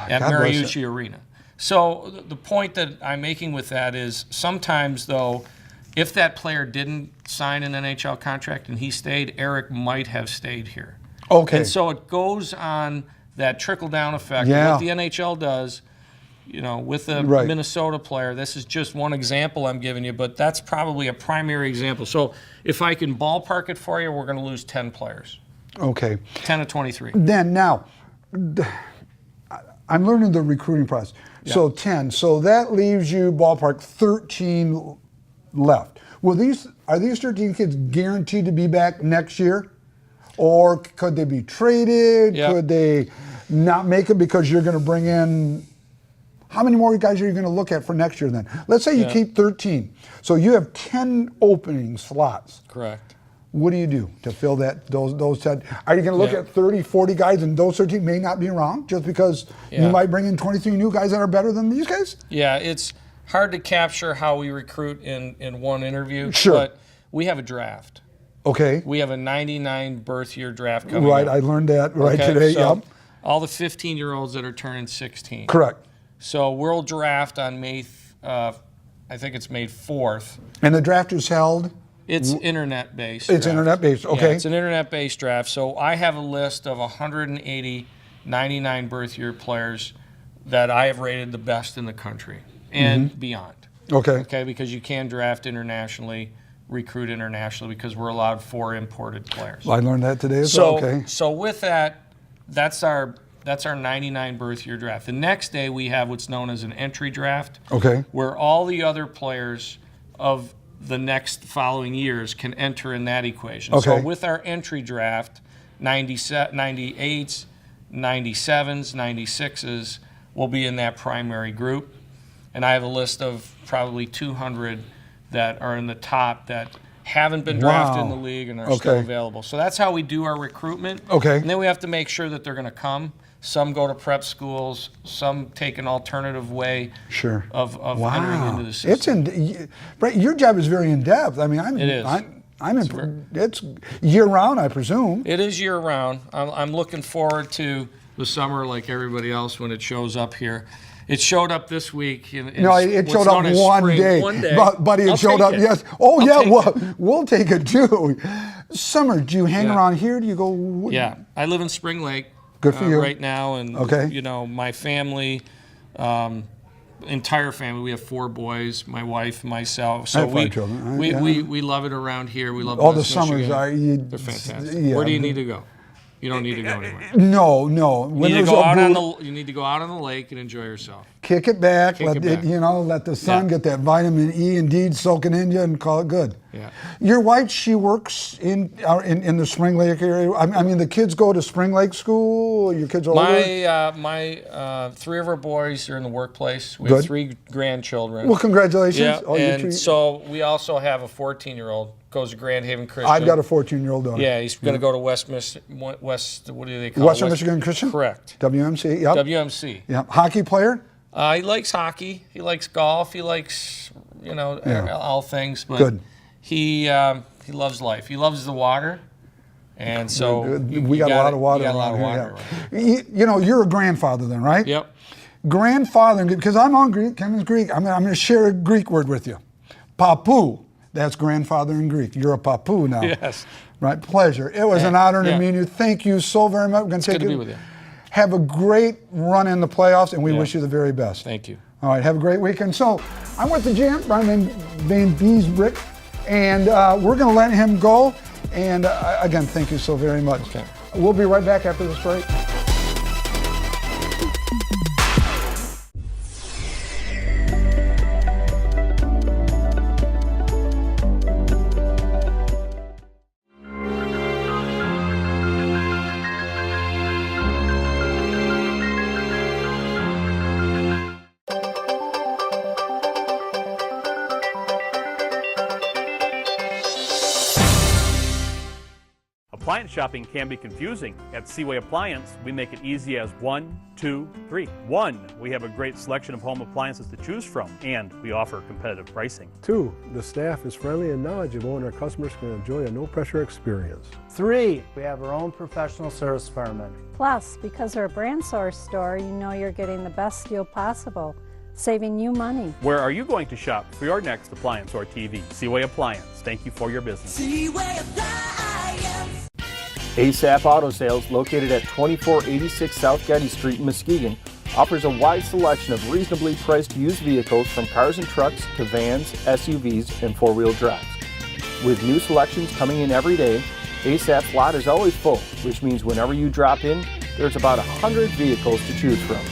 at Mariucci Arena. So the point that I'm making with that is sometimes, though, if that player didn't sign an NHL contract and he stayed, Eric might have stayed here. Okay. And so it goes on that trickle-down effect of what the NHL does. You know, with a Minnesota player, this is just one example I'm giving you, but that's probably a primary example. So if I can ballpark it for you, we're going to lose 10 players. Okay. 10 of 23. Then now, I'm learning the recruiting process. Yeah. So 10. So that leaves you ballpark 13 left. Are these 13 kids guaranteed to be back next year? Or could they be traded? Yep. Could they not make it because you're going to bring in... How many more guys are you going to look at for next year then? Let's say you keep 13. So you have 10 opening slots. Correct. What do you do to fill those 10? Are you going to look at 30, 40 guys and those 13 may not be wrong just because you might bring in 23 new guys that are better than these guys? Yeah, it's hard to capture how we recruit in one interview. Sure. But we have a draft. Okay. We have a 99 birth year draft coming up. I learned that today. So all the 15-year-olds that are turning 16. Correct. So we'll draft on May 4th. And the draft is held? It's internet-based. It's internet-based, okay. Yeah, it's an internet-based draft. So I have a list of 180 99 birth year players that I have rated the best in the country and beyond. Okay. Okay, because you can draft internationally, recruit internationally, because we're allowed 4 imported players. I learned that today as well, okay. So with that, that's our 99 birth year draft. The next day we have what's known as an entry draft, where all the other players of the next following years can enter in that equation. Okay. So with our entry draft, 98s, 97s, 96s will be in that primary group. And I have a list of probably 200 that are in the top that haven't been drafted in the league and are still available. So that's how we do our recruitment. Okay. And then we have to make sure that they're going to come. Some go to prep schools. Some take an alternative way of entering into the system. Brett, your job is very in-depth. I mean, it is. It's year-round, I presume. It is year-round. I'm looking forward to the summer like everybody else when it shows up here. It showed up this week. It showed up one day. Buddy, it showed up, yes. Oh, we'll take it too. Summer, do you hang around here? Do you go? Yeah, I live in Spring Lake. Good for you. Right now, and my family, entire family. We have 4 boys. My wife, myself. So I have 5 children. We love it around here. We love all the summers. They're fantastic. Where do you need to go? You don't need to go anywhere. No. You need to go out on the lake and enjoy yourself. Kick it back. Let the sun get that vitamin E and D soaking in you and call it good. Yeah. Your wife, she works in the Spring Lake area. I mean, the kids go to Spring Lake school. Your kids are older. My 3 of our boys are in the workplace. We have 3 grandchildren. Well, congratulations. Yeah. So we also have a 14-year-old. Goes to Grand Haven Christian. I've got a 14-year-old daughter. Yeah, he's going to go to Western Michigan Christian? Correct. WMC, yep. WMC. Yeah. Hockey player? He likes hockey. He likes golf. He likes, all things. But good. He loves life. He loves the water. And so we got a lot of water around here. Yeah. You're a grandfather then, right? Yep. Grandfather, because I'm on Greek, Kevin's Greek. I'm going to share a Greek word with you. Papu. That's grandfather in Greek. You're a papu now. Yes. Right. Pleasure. It was an honor to meet you. Thank you so very much. We're going to take good to be with you. Have a great run in the playoffs, and we wish you the very best. Thank you. All right. Have a great weekend. So I'm with the GM, Brian Van Beesbrick, and we're going to let him go. And again, thank you so very much. Okay. We'll be right back after this break. appliance shopping can be confusing. At Seaway Appliance, we make it easy as 1, 2, 3. 1, we have a great selection of home appliances to choose from, and we offer competitive pricing. 2, the staff is friendly and knowledgeable, and our customers can enjoy a no-pressure experience. 3, we have our own professional service firemen. Plus, because we're a brand source store, you know you're getting the best deal possible, saving you money. Where are you going to shop for your next appliance or TV? Seaway Appliance. Thank you for your business. Seaway Appliance. ASAP Auto Sales, located at 2486 South Getty Street in Muskegon, offers a wide selection of reasonably priced used vehicles from cars and trucks to vans, SUVs, and four-wheel drives. With new selections coming in every day, ASAP's lot is always full, which means whenever you drop in, there's about 100 vehicles to choose from.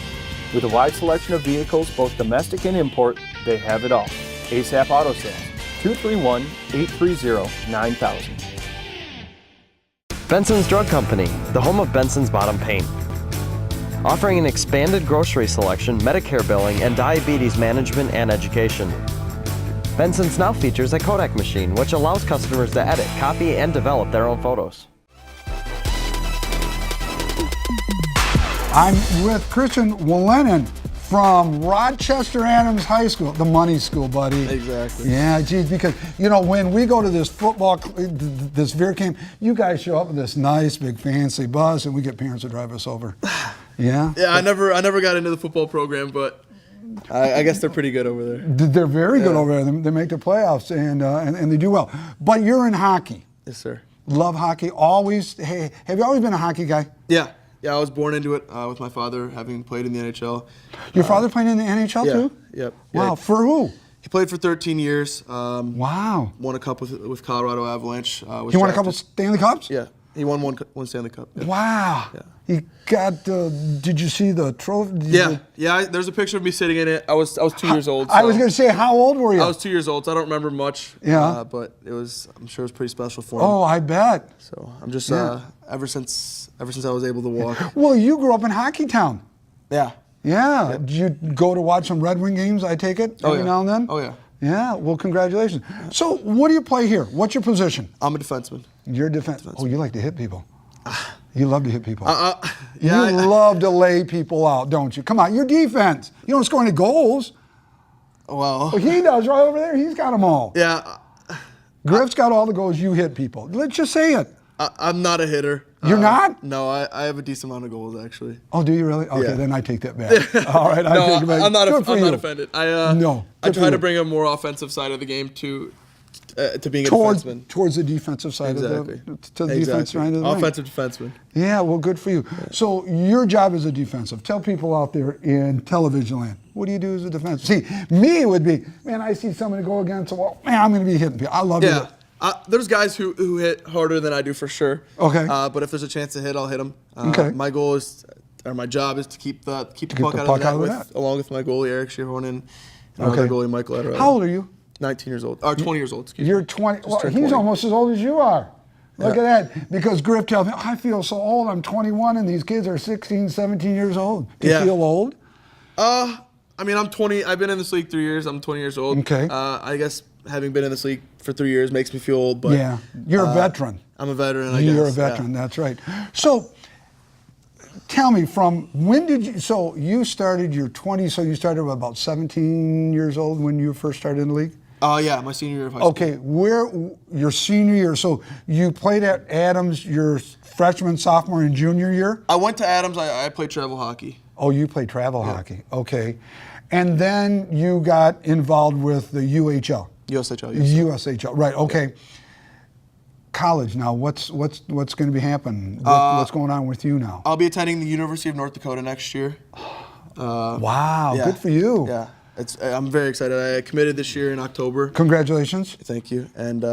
With a wide selection of vehicles, both domestic and import, they have it all. ASAP Auto Sales, 231-830-9000. Benson's Drug Company, the home of Benson's Bottom Pain. Offering an expanded grocery selection, Medicare billing, and diabetes management and education. Benson's now features a Kodak machine, which allows customers to edit, copy, and develop their own photos. I'm with Christian Walenin from Rochester Adams High School, the money school, buddy. Exactly. Yeah, geez, because, you know, when we go to this this Veer camp, you guys show up with this nice, big, fancy bus, and we get parents to drive us over. Yeah? Yeah, I never got into the football program, but I guess they're pretty good over there. They're very good over there. They make the playoffs, and they do well. But you're in hockey. Yes, sir. Love hockey. Always. Hey, have you always been a hockey guy? Yeah. Yeah, I was born into it with my father, having played in the NHL. Your father played in the NHL too? Yep. Wow, Yeah. for who? He played for 13 years. Wow. Won a cup with Colorado Avalanche. He won a couple Stanley Cups? Yeah, he won one Stanley Cup. Yeah. Wow. Yeah. He got. Did you see the trophy? Yeah. There's a picture of me sitting in it. I was 2 years old. I was going to say, how old were you? I was 2 years old, so I don't remember much. Yeah. But I'm sure it was pretty special for me. Oh, I bet. So I'm just ever since I was able to walk. Well, you grew up in Hockey Town. Yeah. Yeah. Yep. Did you go to watch some Red Wing games? I take it every now and then. Oh yeah. Yeah. Well, congratulations. So, what do you play here? What's your position? I'm a defenseman. You're a defenseman. Oh, you like to hit people. You love to hit people. You love to lay people out, don't you? Come on, your defense. You don't score any goals. Well, he does right over there. He's got them all. Yeah. Griff's got all the goals. You hit people. Let's just say it. I'm not a hitter. You're not? No, I have a decent amount of goals actually. Oh, do you really? Okay, Yeah. then I take that back. All right, I take it back. I'm not Good for you. offended. No. I Good try for to you. bring a more offensive side of the game to being a towards defenseman. Towards the defensive side Exactly. of the defense side of the ring. Offensive defenseman. Yeah, well, good for you. So your job is a defensive. Tell people out there in television land, what do you do as a defensive? See, me it would be, man, I see somebody go against the wall, man, I'm going to be hitting people. I love it. There's guys who hit harder than I do for sure. Okay. But if there's a chance to hit, I'll hit them. Okay. My goal is, or my job is to keep the puck out of the net, along with my goalie Eric Schierhonen and our goalie Michael Ederer. How old are you? 19 years old. Or 20 years old, excuse me. You're 20. Well, he's 20. almost as old as you are. Look at that. Because Griff tells me, I feel so old. I'm 21 and these kids are 16, 17 years old. Do you feel old? I mean, I'm 20. I've been in this league 3 years. I'm 20 years old. Okay. I guess having been in this league for 3 years makes me feel old. But yeah. You're a veteran. I'm a veteran, I guess. You're a veteran. Yeah. That's right. So tell me, from when did you, so you started your 20s, so you started about 17 years old when you first started in the league? Yeah, my senior year of high school. Okay, your senior year, so you played at Adams your freshman, sophomore, and junior year? I went to Adams. I played travel hockey. Oh, you played travel hockey. Okay. And then you got involved with the UHL. USHL. Yes, USHL, right, okay. College now, what's going to be happening? What's going on with you now? I'll be attending the University of North Dakota next year. Wow, good for you. Yeah. I'm very excited. I committed this year in October. Congratulations. Thank you. And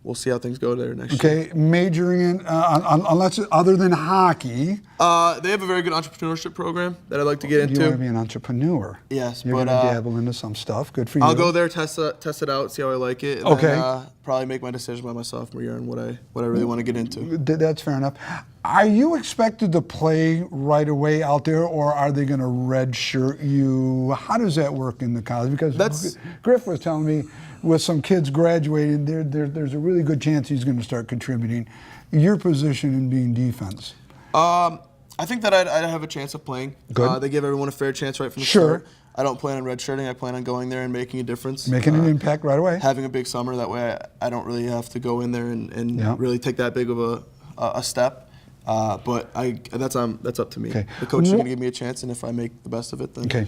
we'll see how things go there next year. Okay, majoring in, unless other than hockey. They have a very good entrepreneurship program that I'd like to get into. You want to be an entrepreneur. Yes, You're but going to dabble into some stuff. Good for you. I'll go there, test it out, see how I like it, and then, probably make my decision by my sophomore year on what I really want to get into. That's fair enough. Are you expected to play right away out there, or are they going to redshirt you? How does that work in the college? Because Griff was telling me with some kids graduating, there's a really good chance he's going to start contributing. Your position in being defense? I think that I'd have a chance of playing. Good. They give everyone a fair chance right from the start. I don't plan on redshirting. I plan on going there and making a difference. Making an impact right away. Having a big summer. That way I don't really have to go in there and really take that big of a step. But that's up to me. Okay. The coach is going to give me a chance, and if I make the best of it, then. Okay.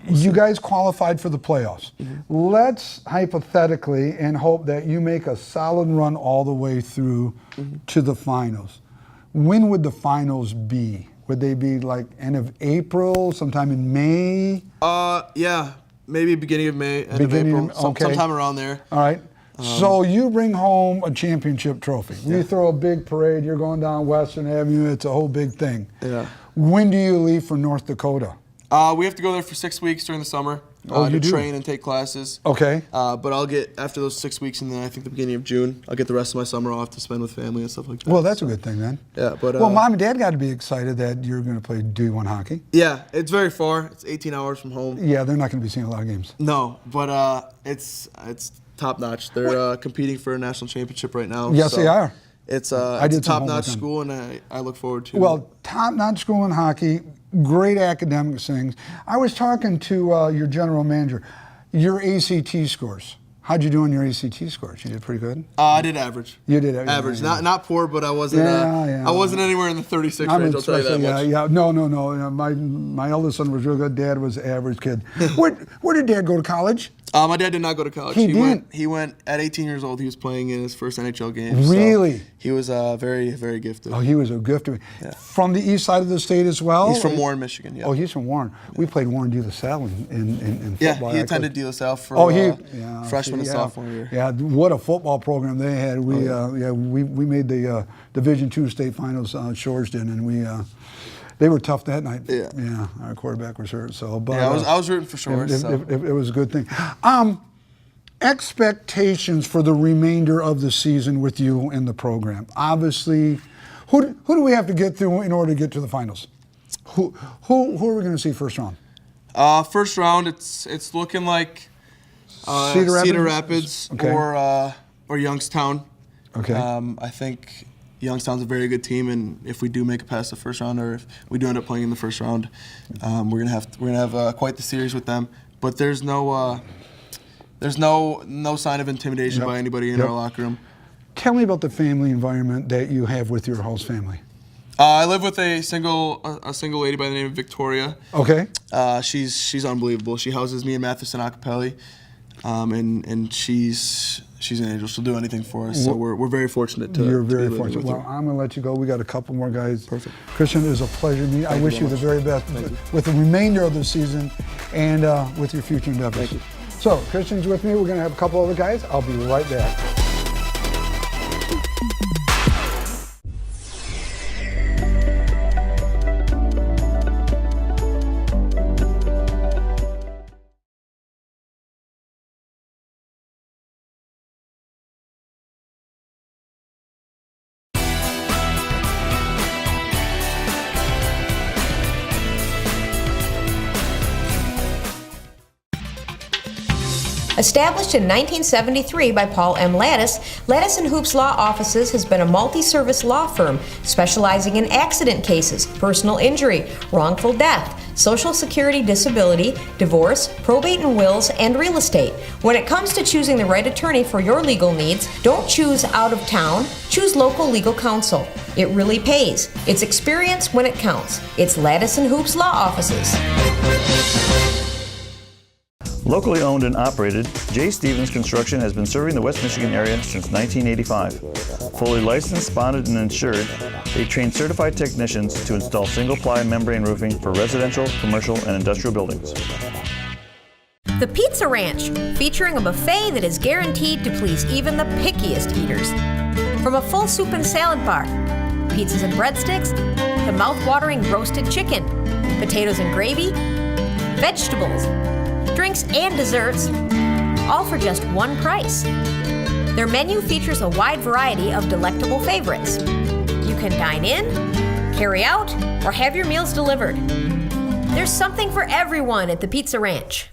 You guys qualified for the playoffs. Let's hypothetically and hope that you make a solid run all the way through to the finals. When would the finals be? Would they be like end of April, sometime in May? Yeah, maybe beginning of May, end of April, sometime around there. All right. So you bring home a championship trophy. You throw a big parade. You're going down Western Avenue. It's a whole big thing. Yeah. When do you leave for North Dakota? We have to go there for 6 weeks during the summer you do? train and take classes. Okay. But I'll get, after those 6 weeks, and then I think the beginning of June, I'll get the rest of my summer off to spend with family and stuff like that. Well, that's a good thing then. Yeah, but well, Mom and Dad got to be excited that you're going to play D1 hockey. Yeah, it's very far. It's 18 hours from home. Yeah, they're not going to be seeing a lot of games. No, but it's top notch. They're competing for a national championship right now. Yes, they are. It's a top-notch school, and I look forward to it. Well, top-notch school in hockey, great academic things. I was talking to your general manager. Your ACT scores. How'd you do on your ACT scores? You did pretty good? I did average. You did average. Not poor, but I wasn't. I wasn't anywhere in the 36 range. I'll tell you that much. Yeah. No. My eldest son was real good. Dad was an average kid. Where did Dad go to college? My dad did not go to college. He went at 18 years old. He was playing in his first NHL game. Really? So he was very, very gifted. Oh, he was a gifted. Yeah. From the east side of the state as well? He's from Warren, Michigan. Yeah. Oh, he's from Warren. Yeah. We played Warren De La Salle in football. Yeah, he attended De La Salle for freshman and sophomore year. Yeah, what a football program they had. We made the Division II state finals. Shores did, and they were tough that night. Yeah, our quarterback was hurt. So, but I was rooting for Shores. It was a good thing. Expectations for the remainder of the season with you in the program. Obviously, who do we have to get through in order to get to the finals? Who are we going to see first round? First round, it's looking like Cedar Rapids or Youngstown. Okay. I think Youngstown's a very good team, and if we do make it past the first round, or if we do end up playing in the first round, we're gonna have quite the series with them. But there's no sign of intimidation by anybody in our locker room. Tell me about the family environment that you have with your host family. I live with a single lady by the name of Victoria. Okay. She's unbelievable. She houses me and Matheson Acapelli, and she's an angel. She'll do anything for us. So we're very fortunate to. You're very be fortunate. Well, I'm going to let you go. We got a couple more guys. Perfect. Christian, it was a pleasure meeting you. I wish you the very best with the remainder of the season and with your future endeavors. Thank you. So, Christian's with me. We're going to have a couple other guys. I'll be right back. Established in 1973 by Paul M. Lattis, Lattis & Hoops Law Offices has been a multi-service law firm specializing in accident cases, personal injury, wrongful death, Social Security disability, divorce, probate and wills, and real estate. When it comes to choosing the right attorney for your legal needs, don't choose out of town, choose local legal counsel. It really pays. It's experience when it counts. It's Lattis & Hoops Law Offices. Locally owned and operated, J. Stevens Construction has been serving the West Michigan area since 1985. Fully licensed, bonded, and insured, they train certified technicians to install single-ply membrane roofing for residential, commercial, and industrial buildings. The Pizza Ranch, featuring a buffet that is guaranteed to please even the pickiest eaters. From a full soup and salad bar, pizzas and breadsticks, to mouth-watering roasted chicken, potatoes and gravy, vegetables, drinks and desserts, all for just one price. Their menu features a wide variety of delectable favorites. You can dine in, carry out, or have your meals delivered. There's something for everyone at the Pizza Ranch.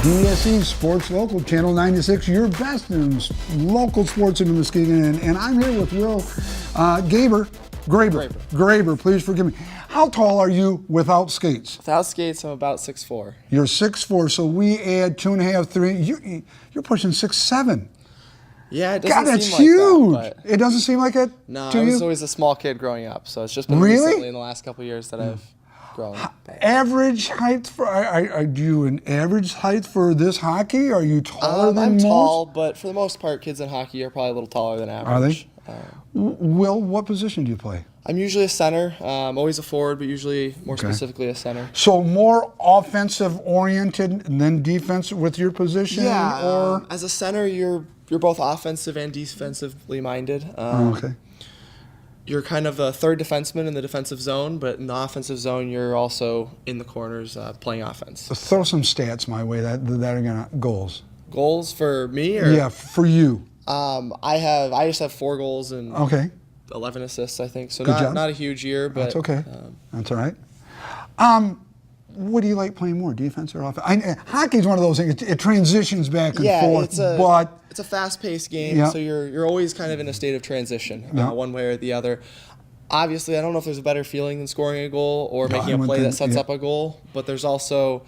DSE Sports Local, Channel 96, your best in local sports in the Muskegon. And I'm here with Will Graber, please forgive me. How tall are you without skates? Without skates, I'm about 6'4". You're 6'4", so we add 2.5, 3. You're pushing 6'7". Yeah, it doesn't God, that's seem huge. Like that, it doesn't seem like it no, to I was you? always a small kid growing up, so it's just been Really? recently in the last couple of years that I've grown. Average height for, are you an average height for this hockey? Are you taller than I'm most? tall, but for the most part, kids in hockey are probably a little taller than average. Are they? Will, what position do you play? I'm usually a center. I'm always a forward, but usually more specifically a center. So more offensive oriented than defensive with your position? Yeah, or as a center, you're both offensive and defensively minded. Okay. You're kind of a third defenseman in the defensive zone, but in the offensive zone, you're also in the corners playing offense. Throw some stats my way that are gonna goals. Goals for me? Or? Yeah, for you. I just have 4 goals and 11 assists, I think. So not a huge year, but that's okay. That's all right. What do you like playing more, defense or offense? Hockey's one of those things. It transitions back and forth, but it's a fast-paced game, yeah. so you're always kind of in a state of transition, Yeah. one way or the other. Obviously, I don't know if there's a better feeling than scoring a goal or making a play that sets up a goal, but there's also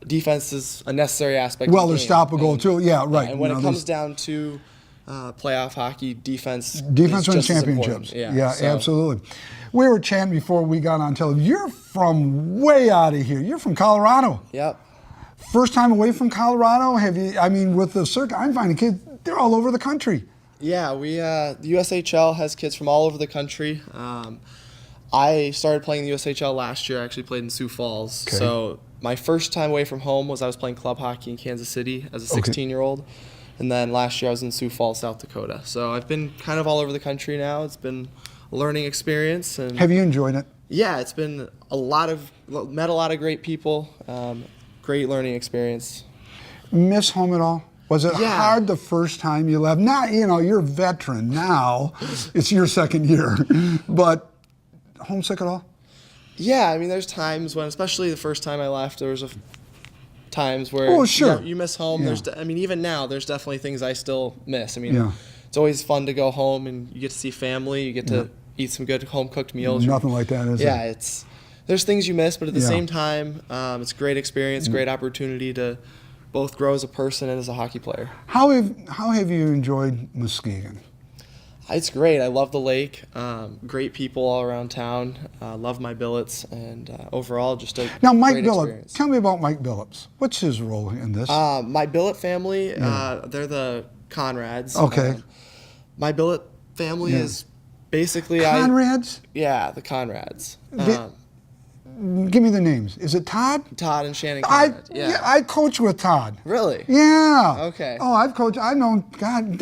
defense is a necessary aspect. Well, of the there's game. stop a goal too. Yeah, right. And when it comes down to playoff hockey, defense wins just as championships. important. Yeah, absolutely. We were chatting before we got on television. You're from way out of here. You're from Colorado. Yep. First time away from Colorado? Have you? I mean, with the circuit, I'm finding kids. They're all over the country. Yeah, the USHL has kids from all over the country. I started playing the USHL last year. I actually played in Sioux Falls. Okay. So my first time away from home was I was playing club hockey in Kansas City as a 16-year-old. And then last year I was in Sioux Falls, South Dakota. So I've been kind of all over the country now. It's been a learning experience. And have you enjoyed it? Yeah, it's been met a lot of great people. Great learning experience. Miss home at all? Was it hard the first time you left? Now, you're a veteran now. It's your second year. But homesick at all? Yeah, I mean, there's times when, especially the first time I left, there was times where you miss home. Yeah. Even now, there's definitely things I still miss. I mean, it's always fun to go home and you get to see family. You get to eat some good home-cooked meals. Nothing like that, is it? Yeah, there's things you miss, but at the same time, it's a great experience, great opportunity to both grow as a person and as a hockey player. How have you enjoyed Muskegon? It's great. I love the lake. Great people all around town. Love my billets, and overall, just a Mike great Billups. experience. Tell me about Mike Billups. What's his role in this? My billet family. They're the Conrads. Okay. My billet family is basically Conrads? the Conrads. Give me the names. Is it Todd? Todd and Shannon Conrad. I coach with Todd. Really? Yeah. Okay. Oh, I've coached. I've known. God,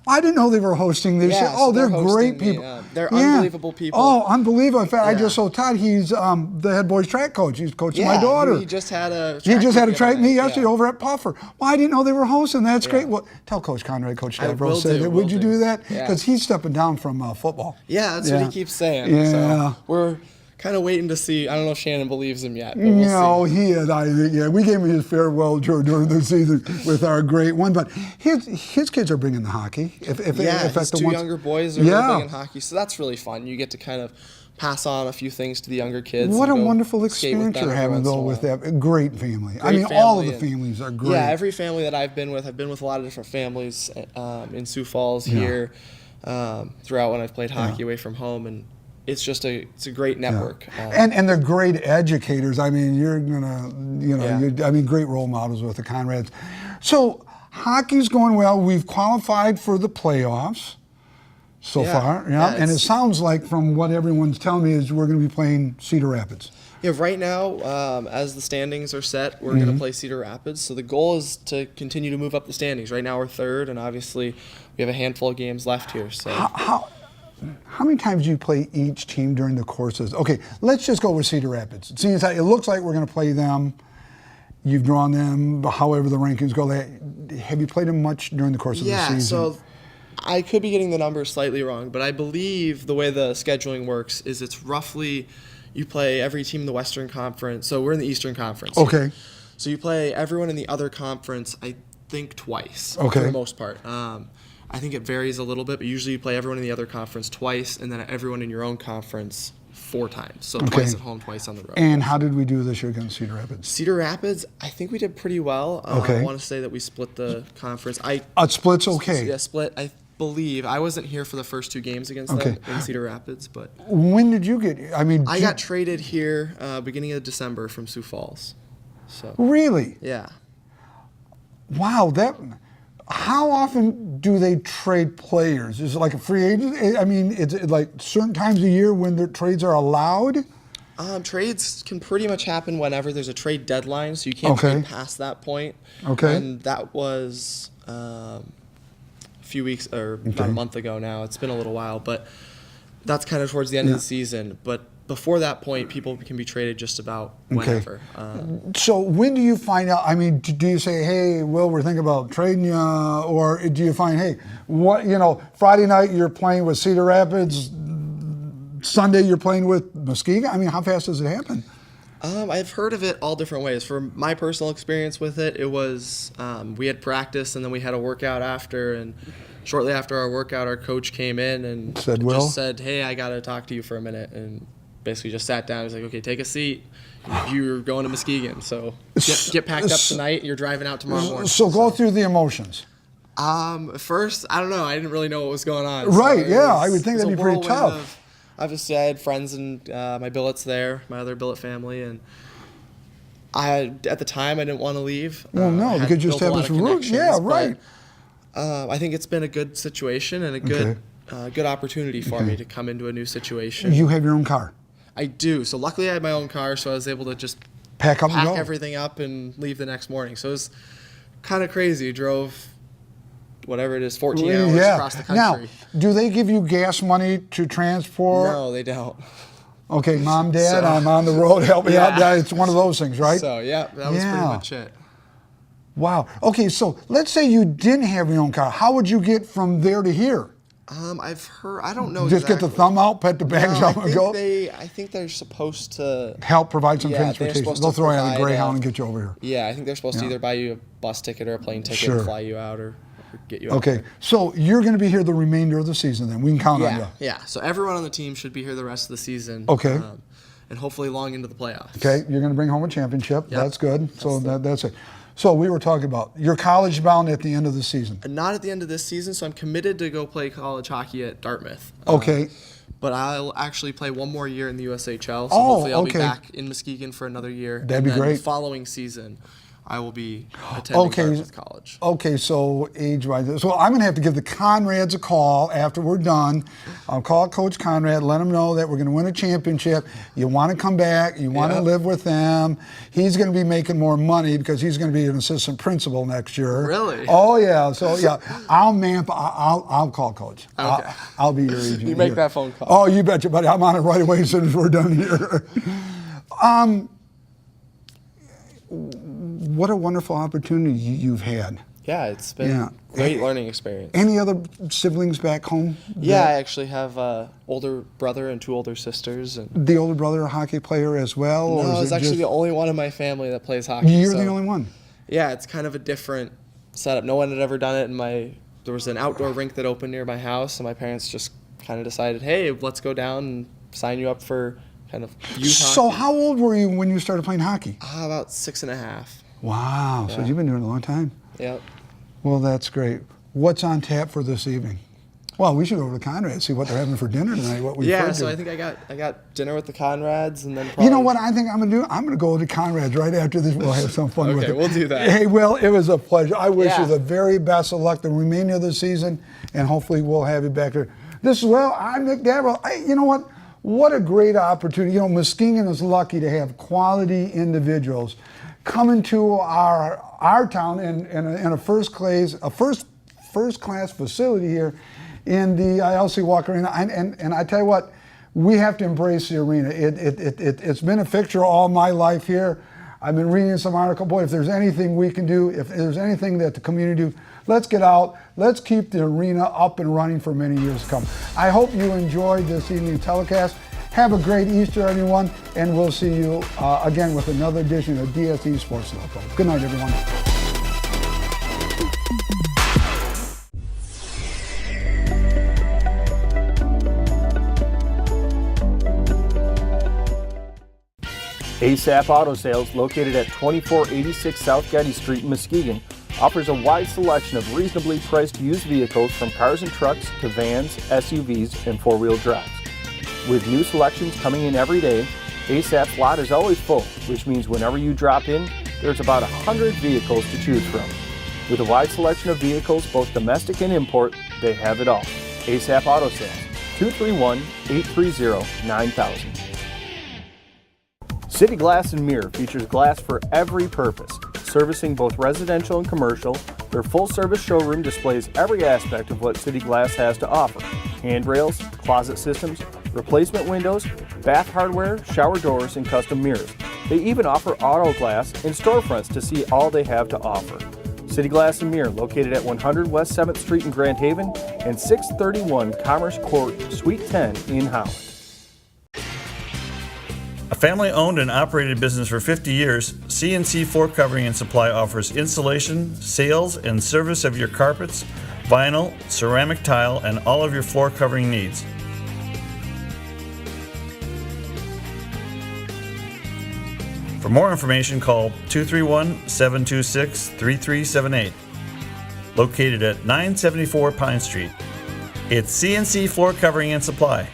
I didn't know they were hosting this. Yeah, Oh, so they're hosting great people. They're unbelievable people. Oh, unbelievable! In fact, I just saw Todd. He's the head boys track coach. He's coaching my daughter. He just had a. Track meet yesterday over at Puffer. Well, I didn't know they were hosting. That's great. Well, tell Coach Conrad, Coach Stavros said that. Would you do that? Because he's stepping down from football. Yeah, that's what he keeps saying. Yeah. So we're kind of waiting to see. I don't know if Shannon believes him yet. But No, he is. We gave him his farewell tour during the season with our great one. But his kids are bringing the hockey. His 2 younger boys are really big in hockey, so that's really fun. You get to kind of pass on a few things to the younger kids. What a wonderful experience you're having, though, with that great family. All of the families are great. Yeah, every family that I've been with a lot of different families in Sioux Falls here, throughout when I've played hockey away from home, and it's just a great network. And they're great educators. I mean, you're gonna, great role models with the Conrads. So hockey's going well. We've qualified for the playoffs so far. And it sounds like from what everyone's telling me is we're going to be playing Cedar Rapids. Yeah, right now, as the standings are set, we're going to play Cedar Rapids. So the goal is to continue to move up the standings. Right now we're third, and obviously we have a handful of games left here. So how many times do you play each team during the courses? Okay, let's just go with Cedar Rapids. It looks like we're going to play them. You've drawn them, however the rankings go. Have you played them much during the course of the season? Yeah, so I could be getting the numbers slightly wrong, but I believe the way the scheduling works is it's roughly you play every team in the Western Conference. So we're in the Eastern Conference. Okay. So you play everyone in the other conference, I think, twice Okay. for the most part. I think it varies a little bit, but usually you play everyone in the other conference twice, and then everyone in your own conference 4 times. So twice at home, twice on the road. And how did we do this year against Cedar Rapids? Cedar Rapids, I think we did pretty well. Okay. I want to say that we split the conference. Split's okay. Yeah, split. I believe. I wasn't here for the first 2 games against them in Cedar Rapids, but when did you get? I got traded here beginning of December from Sioux Falls. So Really? yeah. Wow, how often do they trade players? Is it like a free agent? I mean, it's like certain times a year when the trades are allowed? Trades can pretty much happen whenever there's a trade deadline, so you can't trade past that point. Okay. And that was a few weeks or about a month ago now. It's been a little while, but that's kind of towards the end of the season. But before that point, people can be traded just about whenever. So when do you find out? I mean, do you say, hey, Will, we're thinking about trading you? Or do you find, hey, Friday night you're playing with Cedar Rapids, Sunday you're playing with Muskegon? I mean, how fast does it happen? I've heard of it all different ways. For my personal experience with it, it was we had practice and then we had a workout after, and shortly after our workout, our coach came in and just said, hey, I got to talk to you for a minute, and basically just sat down. He was like, okay, take a seat. You're going to Muskegon, so get packed up tonight. You're driving out tomorrow morning. So go through the emotions. First, I don't know. I didn't really know what was going on. Right, so yeah. I would think that'd be pretty tough. Obviously, I had friends and my billets there, my other billet family, and at the time I didn't want to leave. Well, no, because you established roots. Yeah, right. I think it's been a good situation and a good opportunity for me to come into a new situation. You have your own car? I do. So luckily I had my own car, so I was able to just pack everything up and leave the next morning. So it was kind of crazy. Drove whatever it is, 14 hours across the country. Now, do they give you gas money to transport? No, they don't. Okay, Mom, Dad, I'm on the road. Help me out. It's one of those things, right? So, that was pretty much it. Wow. Okay, so let's say you didn't have your own car. How would you get from there to here? I've heard, I don't know Just get the thumb out, pet the bags up and go? I think they're supposed to help provide some transportation. They'll throw you on a Greyhound and get you over here. Yeah, I think they're supposed to either buy you a bus ticket or a plane ticket and fly you out or get you out. Okay, so you're going to be here the remainder of the season then. We can count on you. Yeah, so everyone on the team should be here the rest of the season. Okay. And hopefully long into the playoffs. Okay, you're going to bring home a championship. Yep. That's good. So that's it. So we were talking about you're college bound at the end of the season. Not at the end of this season, so I'm committed to go play college hockey at Dartmouth. Okay. But I'll actually play one more year in the USHL, so hopefully I'll be back in Muskegon for another year. That'd be great. The following season, I will be attending Dartmouth College. Okay, so age-wise, so I'm going to have to give the Conrads a call after we're done. I'll call Coach Conrad, let him know that we're going to win a championship. You want to come back. You want to live with them. He's going to be making more money because he's going to be an assistant principal next year. Really? Oh, yeah. So, yeah, I'll call Coach. Okay. I'll be your agent. You make that phone call. Oh, you betcha, buddy. I'm on it right away as soon as we're done here. What a wonderful opportunity you've had. Yeah, it's been a great learning experience. Any other siblings back home? Yeah, I actually have an older brother and 2 older sisters. And the older brother a hockey player as well? No, or it's actually the only one in my family that plays hockey. You're the only one? Yeah, it's kind of a different setup. No one had ever done it. There was an outdoor rink that opened near my house, and my parents just kind of decided, hey, let's go down and sign you up for kind of youth hockey. So how old were you when you started playing hockey? About 6.5. Wow, so you've been doing it a long time. Yep. Well, that's great. What's on tap for this evening? Well, we should go over to Conrad and see what they're having for dinner tonight. So I think I got dinner with the Conrads, and then you know what I think I'm going to do? I'm going to go to Conrad's right after this. We'll have some fun with it. Okay, we'll do that. Hey, Will, it was a pleasure. I wish you the very best of luck the remainder of the season, and hopefully we'll have you back there. This is Will. I'm Nick Daverill. You know what? What a great opportunity. You know, Muskegon is lucky to have quality individuals coming to our town in a first class facility here in the LC Walker Arena. And I tell you what, we have to embrace the arena. It's been a fixture all my life here. I've been reading some article. Boy, if there's anything we can do, if there's anything that the community do, let's get out. Let's keep the arena up and running for many years to come. I hope you enjoyed this evening telecast. Have a great Easter, everyone, and we'll see you again with another edition of DSE Sports Local. Good night, everyone. ASAP Auto Sales, located at 2486 South Getty Street in Muskegon, offers a wide selection of reasonably priced used vehicles from cars and trucks to vans, SUVs, and four-wheel drives. With new selections coming in every day, ASAP's lot is always full, which means whenever you drop in, there's about 100 vehicles to choose from. With a wide selection of vehicles, both domestic and import, they have it all. ASAP Auto Sales, 231-830-9000. City Glass and Mirror features glass for every purpose, servicing both residential and commercial. Their full-service showroom displays every aspect of what City Glass has to offer: handrails, closet systems, replacement windows, bath hardware, shower doors, and custom mirrors. They even offer auto glass and storefronts to see all they have to offer. City Glass and Mirror, located at 100 West 7th Street in Grand Haven and 631 Commerce Court, Suite 10 in Holland. A family-owned and operated business for 50 years, CNC Floor Covering and Supply offers installation, sales, and service of your carpets, vinyl, ceramic tile, and all of your floor covering needs. For more information, call 231-726-3378. Located at 974 Pine Street. It's CNC Floor Covering and Supply.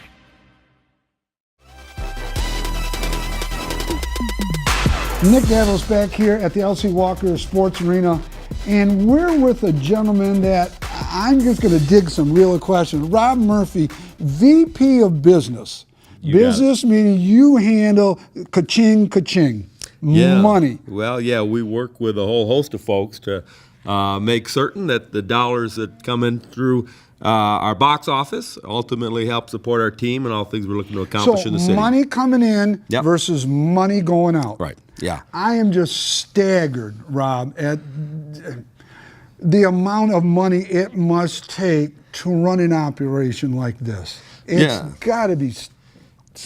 Nick Davos back here at the L.C. Walker Sports Arena, and we're with a gentleman that I'm just going to dig some real questions. Rob Murphy, VP of Business. Business meaning you handle ka-ching, ka-ching, money. Well, yeah, we work with a whole host of folks to make certain that the dollars that come in through our box office ultimately help support our team and all things we're looking to accomplish in the city. So money coming in versus money going out. Right, yeah. I am just staggered, Rob, at the amount of money it must take to run an operation like this. It's got to be something.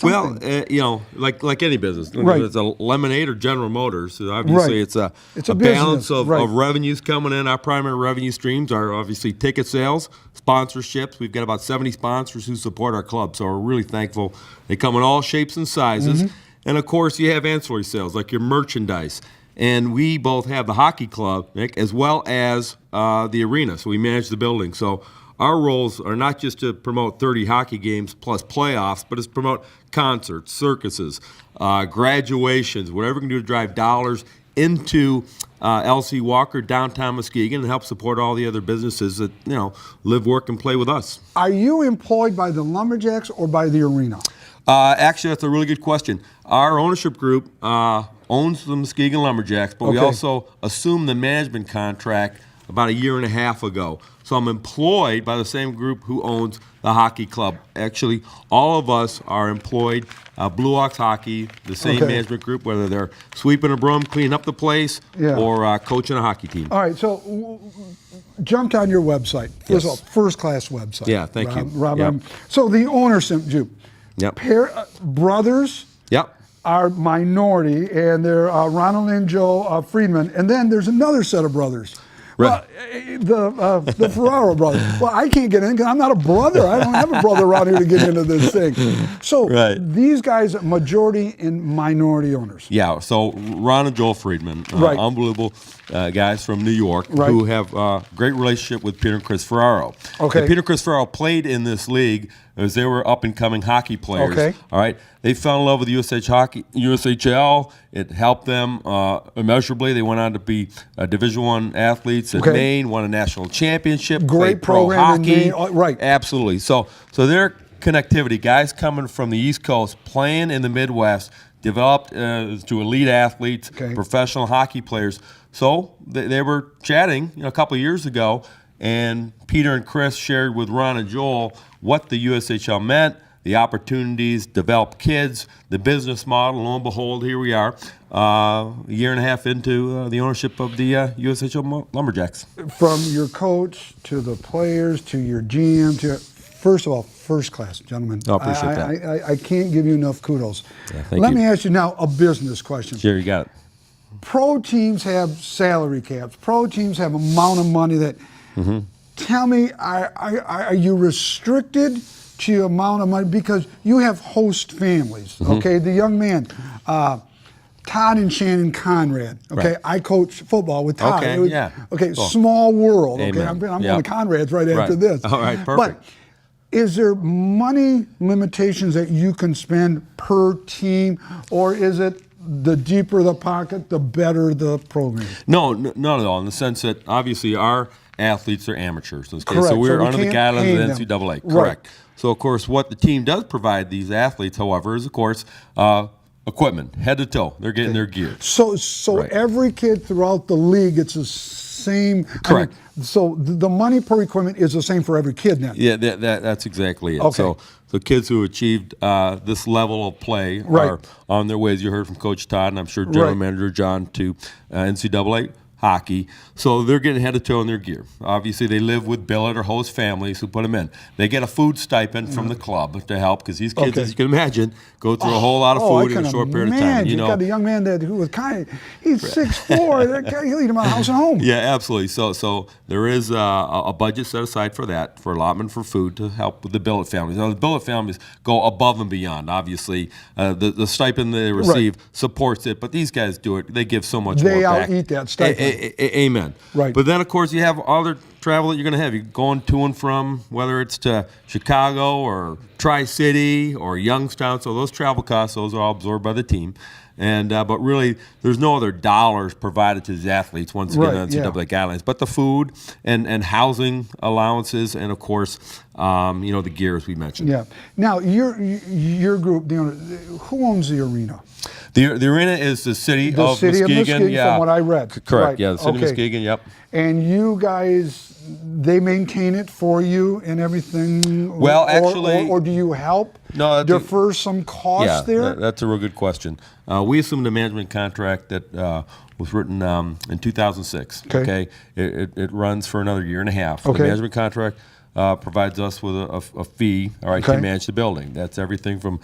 Well, you know, like any business, Right. whether it's a Lemonade or General Motors, obviously it's a balance of revenues coming in. Our primary revenue streams are obviously ticket sales, sponsorships. We've got about 70 sponsors who support our club, so we're really thankful. They come in all shapes and sizes. And, of course, you have ancillary sales, like your merchandise. And we both have the hockey club, Nick, as well as the arena, so we manage the building. So our roles are not just to promote 30 hockey games plus playoffs, but it's promote concerts, circuses, graduations, whatever we can do to drive dollars into L.C. Walker, downtown Muskegon, and help support all the other businesses that, you know, live, work, and play with us. Are you employed by the Lumberjacks or by the arena? Actually, that's a really good question. Our ownership group owns the Muskegon Lumberjacks, but we also assumed the management contract about a year and a half ago. So I'm employed by the same group who owns the hockey club. Actually, all of us are employed, Blue Ox Hockey, the same management group, whether they're sweeping a broom, cleaning up the place, or coaching a hockey team. All right, so jumped on your website. First of all, first-class website. Yeah, thank you. Rob, Yep. So the ownership, brothers are minority, and they're Ronald and Joe Friedman, and then there's another set of brothers. Right. Well, the Ferraro brothers. Well, I can't get in because I'm not a brother. I don't have a brother around here to get into this thing. So these guys are majority and minority owners. Yeah, so Ron and Joel Friedman, unbelievable guys from New York who have a great relationship with Peter and Chris Ferraro. And Peter and Chris Ferraro played in this league as they were up-and-coming hockey players. All right, they fell in love with USHL. It helped them immeasurably. They went on to be Division I athletes at Maine, won a national championship, great pro hockey. Right. Absolutely. So their connectivity, guys coming from the East Coast, playing in the Midwest, developed to elite athletes, professional hockey players. So they were chatting a couple of years ago, and Peter and Chris shared with Ron and Joel what the USHL meant, the opportunities, develop kids, the business model. Lo and behold, here we are, a year and a half into the ownership of the USHL Lumberjacks. From your coach to the players to your GM to First of all, first class, gentlemen. I appreciate that. I can't give you enough kudos. Yeah, thank Let you. me ask you now a business question. Sure, you got it. Pro teams have salary caps. Pro teams have amount of money that. Mm-hmm. Tell me, are you restricted to your amount of money? Because you have host families, okay? The young man, Todd and Shannon Conrad, okay? Right. I coach football with Todd. Okay, yeah. Okay, Cool. small world, okay? Amen. I'm going Yep. to Conrad's right after Right. this. All right, perfect. But is there money limitations that you can spend per team, or is it the deeper the pocket, the better the program? No, not at all. In the sense that obviously our athletes are amateurs. Okay? Correct. So we're we under the can't guidelines pay of the them. NCAA. Right. Correct. So of course, what the team does provide these athletes, however, is of course equipment, head to toe. They're getting their gear. So Right. every kid throughout the league gets the same. Correct. So the money per equipment is the same for every kid now. Yeah, that's exactly it. Okay. So the kids who achieved this level of play Right. are on their way, as you heard from Coach Todd, and I'm sure General Right. Manager John, to NCAA hockey. So they're getting head to toe in their gear. Obviously, they live with billet or host families who put them in. They get a food stipend from the club to help, because these kids, Okay. as you can imagine, go through a whole lot of I food in can a short period of time. imagine. You know, got a young man who was he's 6'4". He'll eat him out of house and home. yeah, absolutely. So there is a budget set aside for that, for allotment for food to help with the billet families. Now, the billet families go above and beyond. Obviously, the stipend they receive supports it, but these guys do it. They give so much They more back. out-eat that stipend. Amen. Right. But then, of course, you have other travel that you're going to have. You're going to and from, whether it's to Chicago or Tri-City or Youngstown. So those travel costs, those are all absorbed by the team. And but really, there's no other dollars provided to the athletes once again on NCAA guidelines. But the food and housing allowances, and of course, the gear, as we mentioned. Yeah. Now your group, who owns the arena? The arena is the city of city Muskegon. of Muskegon, Yeah, from what I read. Correct. Right. Yeah, the city of Muskegon. Yep. And you guys, they maintain it for you and everything? Well, actually, or do you help defer some costs there? That's a real good question. We assumed a management contract that was written in 2006. Okay. It runs for another year and a half. Okay. The management contract provides us with a fee, all right, to manage the building. That's everything from,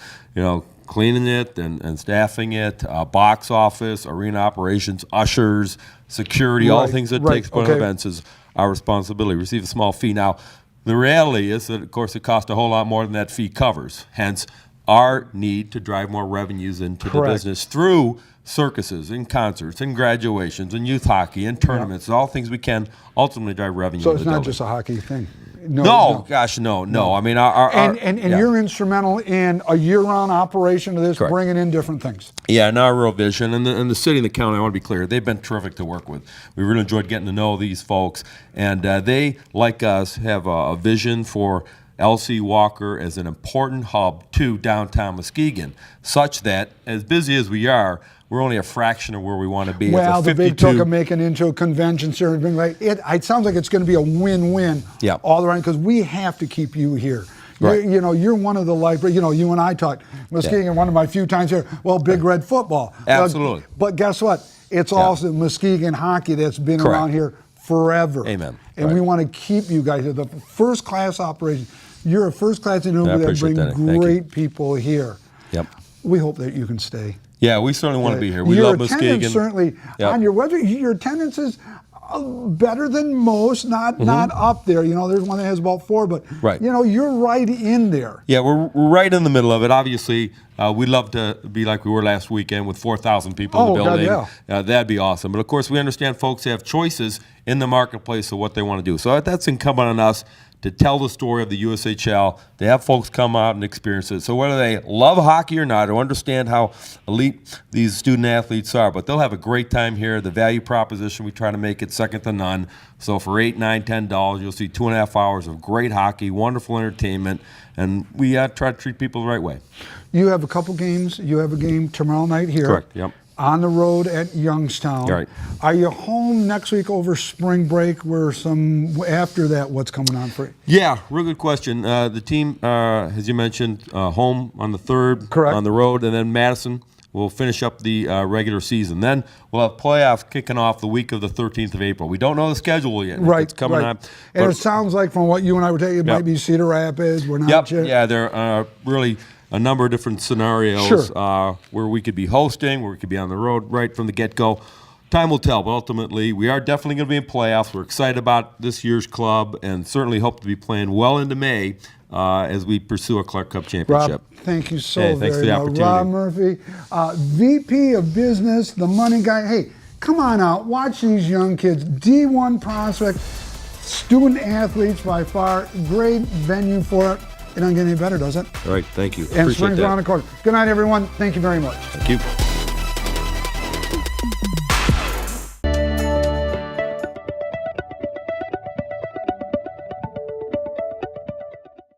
cleaning it and staffing it, box office, arena operations, ushers, security, all the things that takes place at events is our responsibility. We receive a small fee. Now, the reality is that, of course, it costs a whole lot more than that fee covers. Hence, our need to drive more revenues into the business through circuses and concerts and graduations and youth hockey and tournaments, all things we can ultimately drive revenue. So into it's the not building. just a hockey thing. No. I mean, and you're instrumental in a year-round operation of this, bringing in different things. Yeah, and our real vision, and the city and the county, I want to be clear, they've been terrific to work with. We really enjoyed getting to know these folks, and they, like us, have a vision for L.C. Walker as an important hub to downtown Muskegon, such that, as busy as we are, we're only a fraction of where we want to be. Well, it's the big talk 52 of making into a convention center, it sounds like it's going to be a win-win all around, because we have to keep you here. Right. You're one of the you and I talked. Muskegon, one of my few times here. Well, Big Red football. Absolutely. But guess what? It's also Muskegon hockey that's been around here forever. Amen. And we want to keep you guys here. The first-class operation. You're a first-class individual that bring great people here. Yep. We hope that you can stay. Yeah, we certainly want to be here. We your love Muskegon. Certainly on your website, your attendance is better than most, not up there. There's one that has about 4, but you're right in there. Yeah, we're right in the middle of it. Obviously, we'd love to be like we were last weekend with 4,000 people in the building. God, that'd be awesome. But of course, we understand folks have choices in the marketplace of what they want to do. So that's incumbent on us to tell the story of the USHL, to have folks come out and experience it. So whether they love hockey or not, or understand how elite these student athletes are, but they'll have a great time here. The value proposition, we try to make it second to none. So for $8, $9, $10, you'll see 2.5 hours of great hockey, wonderful entertainment, and we try to treat people the right way. You have a couple games. You have a game tomorrow night here. Correct, yep. On the road at Youngstown. Right. Are you home next week over spring break? After that, what's coming on for you? Yeah, real good question. The team, as you mentioned, home on the 3rd, Correct. on the road, and then Madison we'll finish up the regular season. Then we'll have playoffs kicking off the week of the 13th of April. We don't know the schedule yet. Right, it's coming right. up. And it sounds like from what you and I were talking, it might be Cedar Rapids. We're not sure. Yeah, there are really a number of different scenarios where we could be hosting, where we could be on the road right from the get-go. Time will tell, but ultimately we are definitely going to be in playoffs. We're excited about this year's club and certainly hope to be playing well into May as we pursue a Clark Cup championship. Rob, thank you so thanks for very the much. opportunity. Rob Murphy, VP of Business, the money guy. Hey, come on out. Watch these young kids. D1 prospect, student athletes by far. Great venue for it. It doesn't get any better, does it? All right, thank you. And Appreciate spring's that. around the corner. Good night, everyone. Thank you very much. Thank you.